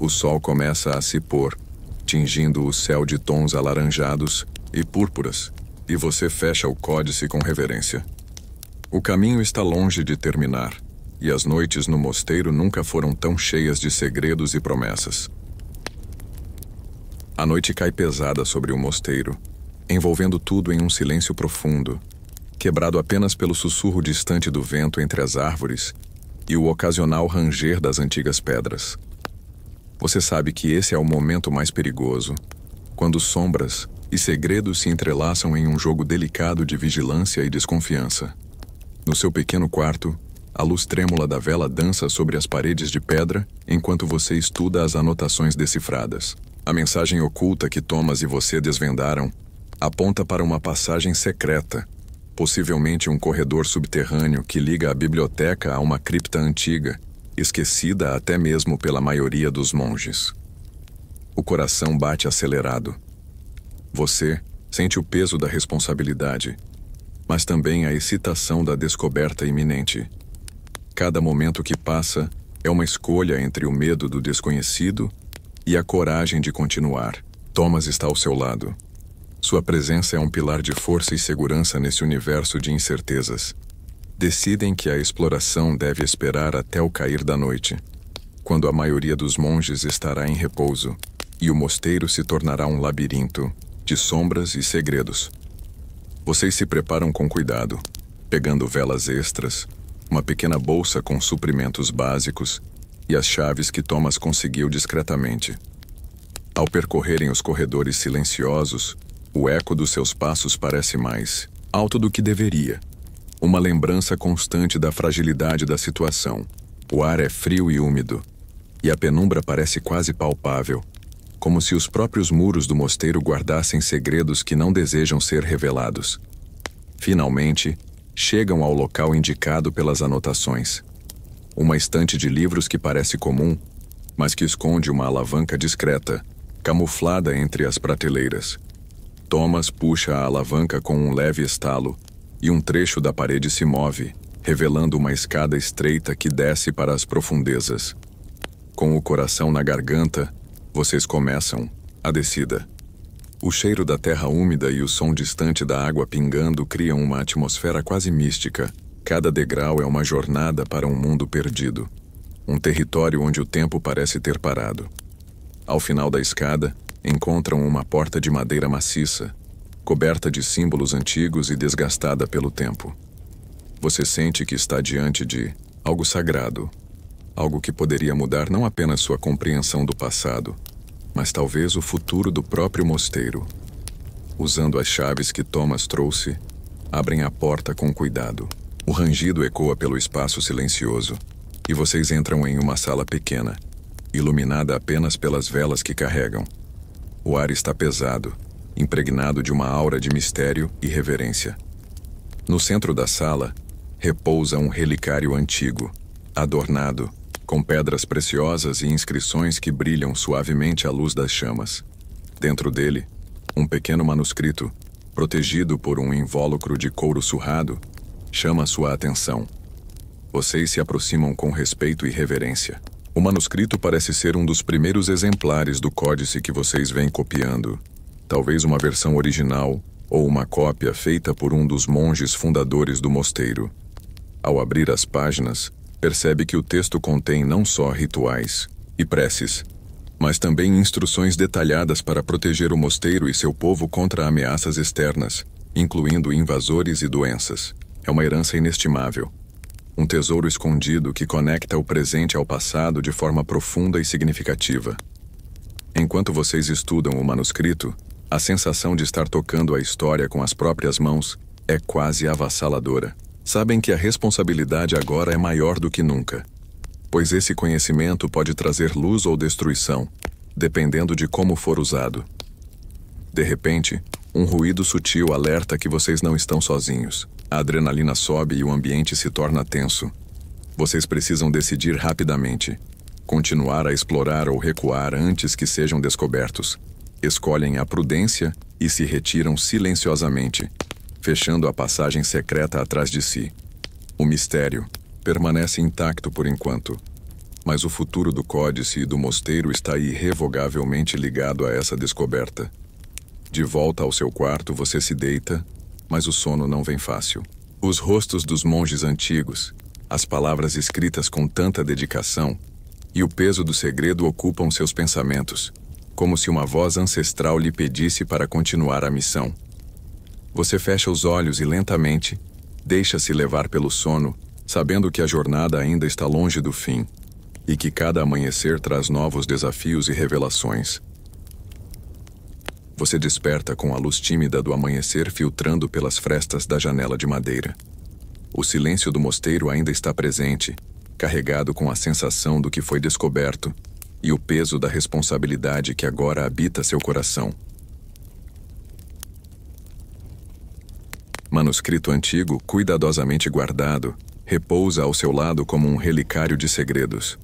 O sol começa a se pôr, tingindo o céu de tons alaranjados e púrpuras, e você fecha o códice com reverência. O caminho está longe de terminar, e as noites no mosteiro nunca foram tão cheias de segredos e promessas. A noite cai pesada sobre o mosteiro, envolvendo tudo em um silêncio profundo, quebrado apenas pelo sussurro distante do vento entre as árvores e o ocasional ranger das antigas pedras. Você sabe que esse é o momento mais perigoso, quando sombras e segredos se entrelaçam em um jogo delicado de vigilância e desconfiança. No seu pequeno quarto, a luz trêmula da vela dança sobre as paredes de pedra enquanto você estuda as anotações decifradas. A mensagem oculta que Thomas e você desvendaram aponta para uma passagem secreta, possivelmente um corredor subterrâneo que liga a biblioteca a uma cripta antiga, esquecida até mesmo pela maioria dos monges. O coração bate acelerado. Você sente o peso da responsabilidade, mas também a excitação da descoberta iminente. Cada momento que passa é uma escolha entre o medo do desconhecido e a coragem de continuar. Thomas está ao seu lado. Sua presença é um pilar de força e segurança nesse universo de incertezas. Decidem que a exploração deve esperar até o cair da noite, quando a maioria dos monges estará em repouso e o mosteiro se tornará um labirinto de sombras e segredos. Vocês se preparam com cuidado, pegando velas extras, uma pequena bolsa com suprimentos básicos e as chaves que Thomas conseguiu discretamente. Ao percorrerem os corredores silenciosos, o eco dos seus passos parece mais alto do que deveria. Uma lembrança constante da fragilidade da situação. O ar é frio e úmido, e a penumbra parece quase palpável, como se os próprios muros do mosteiro guardassem segredos que não desejam ser revelados. Finalmente, chegam ao local indicado pelas anotações. Uma estante de livros que parece comum, mas que esconde uma alavanca discreta, camuflada entre as prateleiras. Thomas puxa a alavanca com um leve estalo, e um trecho da parede se move, revelando uma escada estreita que desce para as profundezas. Com o coração na garganta, vocês começam a descida. O cheiro da terra úmida e o som distante da água pingando criam uma atmosfera quase mística. Cada degrau é uma jornada para um mundo perdido. Um território onde o tempo parece ter parado. Ao final da escada, encontram uma porta de madeira maciça, coberta de símbolos antigos e desgastada pelo tempo. Você sente que está diante de algo sagrado, algo que poderia mudar não apenas sua compreensão do passado, mas talvez o futuro do próprio mosteiro. Usando as chaves que Thomas trouxe, abrem a porta com cuidado. O rangido ecoa pelo espaço silencioso, e vocês entram em uma sala pequena, iluminada apenas pelas velas que carregam. O ar está pesado, impregnado de uma aura de mistério e reverência. No centro da sala, repousa um relicário antigo, adornado, com pedras preciosas e inscrições que brilham suavemente à luz das chamas. Dentro dele, um pequeno manuscrito, protegido por um invólucro de couro surrado, chama sua atenção. Vocês se aproximam com respeito e reverência. O manuscrito parece ser um dos primeiros exemplares do códice que vocês vêm copiando. Talvez uma versão original ou uma cópia feita por um dos monges fundadores do mosteiro. Ao abrir as páginas, percebe que o texto contém não só rituais e preces, mas também instruções detalhadas para proteger o mosteiro e seu povo contra ameaças externas, incluindo invasores e doenças. É uma herança inestimável. Um tesouro escondido que conecta o presente ao passado de forma profunda e significativa. Enquanto vocês estudam o manuscrito, a sensação de estar tocando a história com as próprias mãos é quase avassaladora. Sabem que a responsabilidade agora é maior do que nunca, pois esse conhecimento pode trazer luz ou destruição, dependendo de como for usado. De repente, um ruído sutil alerta que vocês não estão sozinhos. A adrenalina sobe e o ambiente se torna tenso. Vocês precisam decidir rapidamente. Continuar a explorar ou recuar antes que sejam descobertos. Escolhem a prudência e se retiram silenciosamente, fechando a passagem secreta atrás de si. O mistério permanece intacto por enquanto, mas o futuro do códice e do mosteiro está irrevogavelmente ligado a essa descoberta. De volta ao seu quarto, você se deita, mas o sono não vem fácil. Os rostos dos monges antigos, as palavras escritas com tanta dedicação e o peso do segredo ocupam seus pensamentos, como se uma voz ancestral lhe pedisse para continuar a missão. Você fecha os olhos e lentamente deixa-se levar pelo sono, sabendo que a jornada ainda está longe do fim e que cada amanhecer traz novos desafios e revelações. Você desperta com a luz tímida do amanhecer filtrando pelas frestas da janela de madeira. O silêncio do mosteiro ainda está presente, carregado com a sensação do que foi descoberto e o peso da responsabilidade que agora habita seu coração. Manuscrito antigo, cuidadosamente guardado, repousa ao seu lado como um relicário de segredos.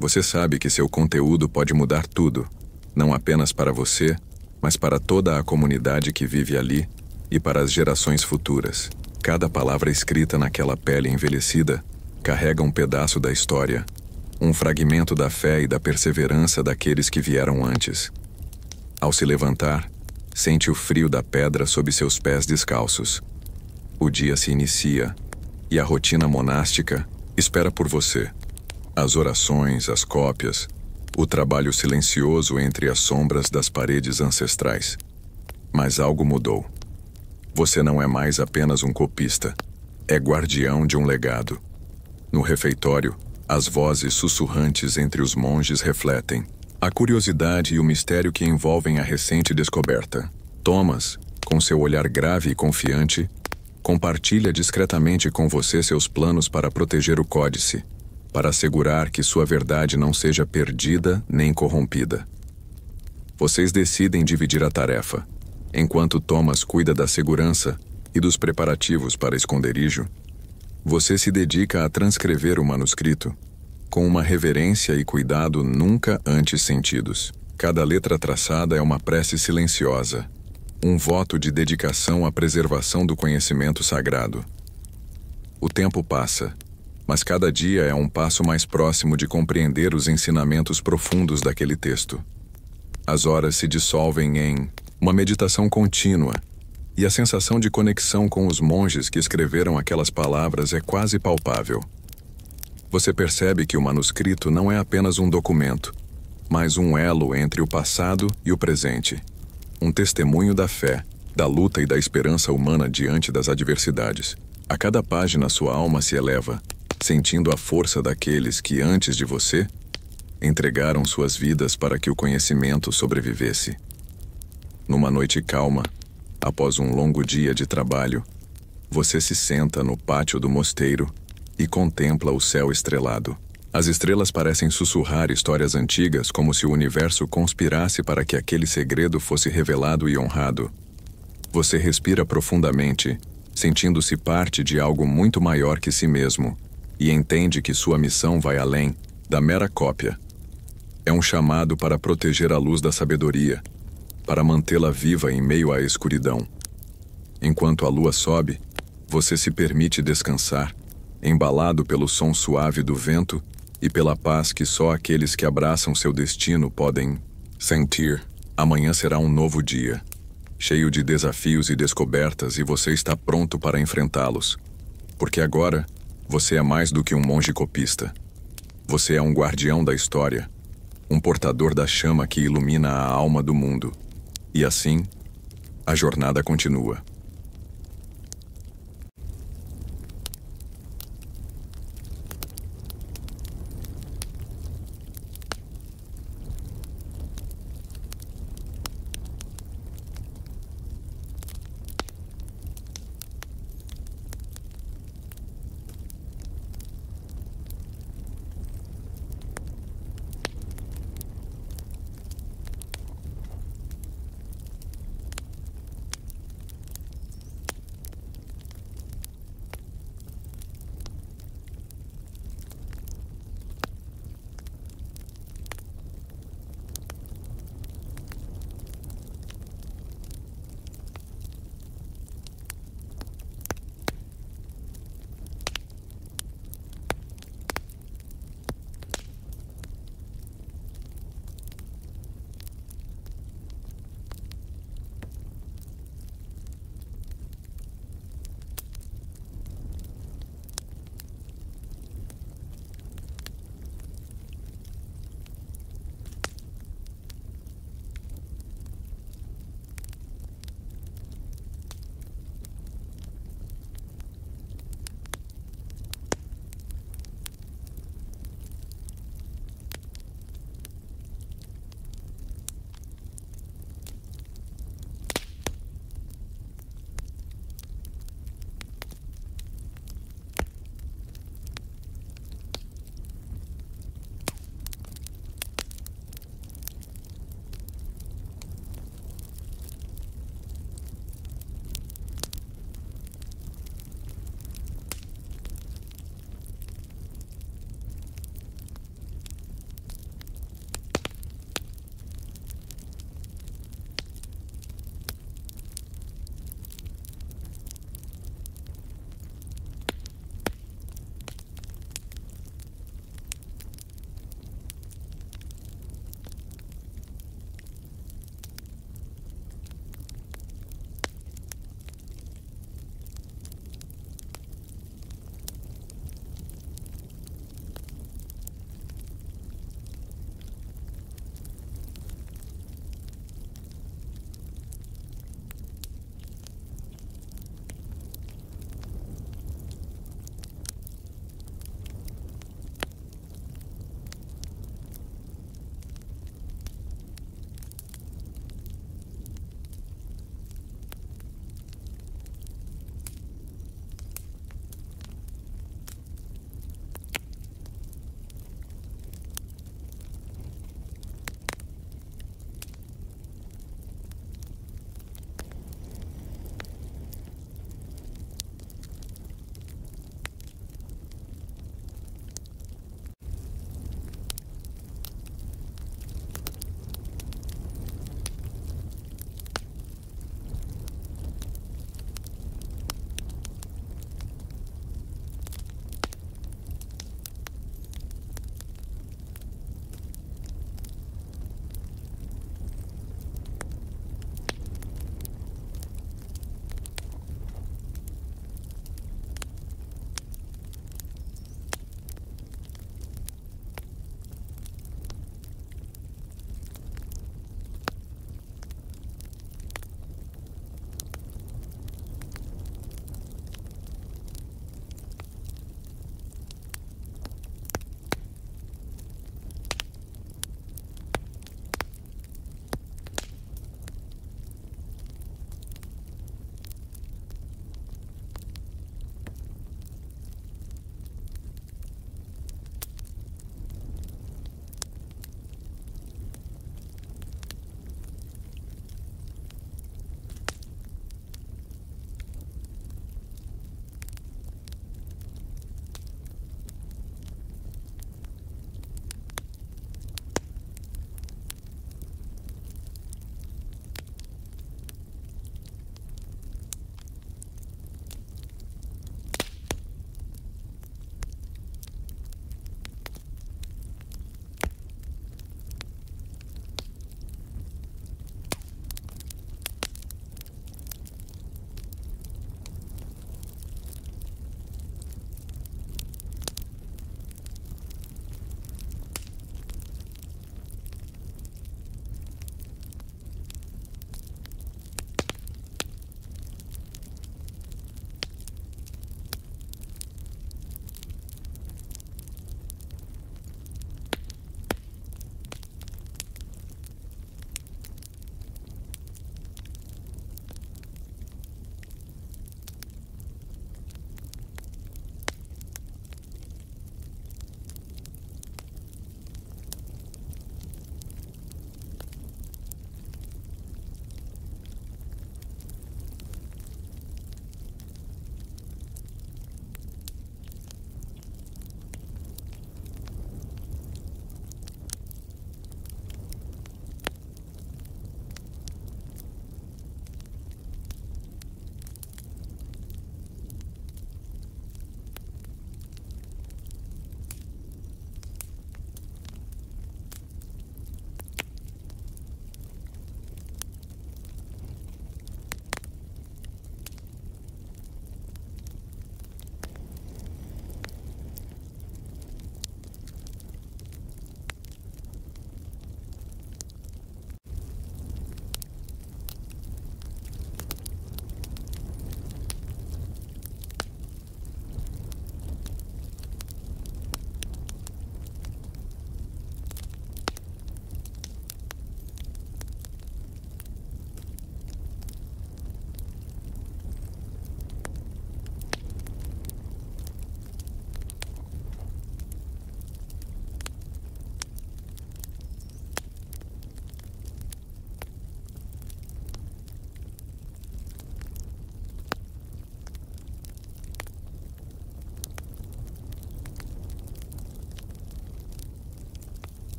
Você sabe que seu conteúdo pode mudar tudo, não apenas para você, mas para toda a comunidade que vive ali e para as gerações futuras. Cada palavra escrita naquela pele envelhecida carrega um pedaço da história, um fragmento da fé e da perseverança daqueles que vieram antes. Ao se levantar, sente o frio da pedra sob seus pés descalços. O dia se inicia e a rotina monástica espera por você. As orações, as cópias, o trabalho silencioso entre as sombras das paredes ancestrais. Mas algo mudou. Você não é mais apenas um copista, é guardião de um legado. No refeitório, as vozes sussurrantes entre os monges refletem a curiosidade e o mistério que envolvem a recente descoberta. Thomas, com seu olhar grave e confiante, compartilha discretamente com você seus planos para proteger o códice, para assegurar que sua verdade não seja perdida nem corrompida. Vocês decidem dividir a tarefa. Enquanto Thomas cuida da segurança e dos preparativos para esconderijo, você se dedica a transcrever o manuscrito, com uma reverência e cuidado nunca antes sentidos. Cada letra traçada é uma prece silenciosa, um voto de dedicação à preservação do conhecimento sagrado. O tempo passa, mas cada dia é um passo mais próximo de compreender os ensinamentos profundos daquele texto. As horas se dissolvem em uma meditação contínua, e a sensação de conexão com os monges que escreveram aquelas palavras é quase palpável. Você percebe que o manuscrito não é apenas um documento, mas um elo entre o passado e o presente. Um testemunho da fé, da luta e da esperança humana diante das adversidades. A cada página sua alma se eleva, sentindo a força daqueles que, antes de você, entregaram suas vidas para que o conhecimento sobrevivesse. Numa noite calma, após um longo dia de trabalho, você se senta no pátio do mosteiro e contempla o céu estrelado. As estrelas parecem sussurrar histórias antigas como se o universo conspirasse para que aquele segredo fosse revelado e honrado. Você respira profundamente, sentindo-se parte de algo muito maior que si mesmo, e entende que sua missão vai além da mera cópia. É um chamado para proteger a luz da sabedoria, para mantê-la viva em meio à escuridão. Enquanto a lua sobe, você se permite descansar, embalado pelo som suave do vento e pela paz que só aqueles que abraçam seu destino podem sentir. Amanhã será um novo dia, cheio de desafios e descobertas, e você está pronto para enfrentá-los. Porque agora, você é mais do que um monge copista. Você é um guardião da história, um portador da chama que ilumina a alma do mundo. E assim, a jornada continua.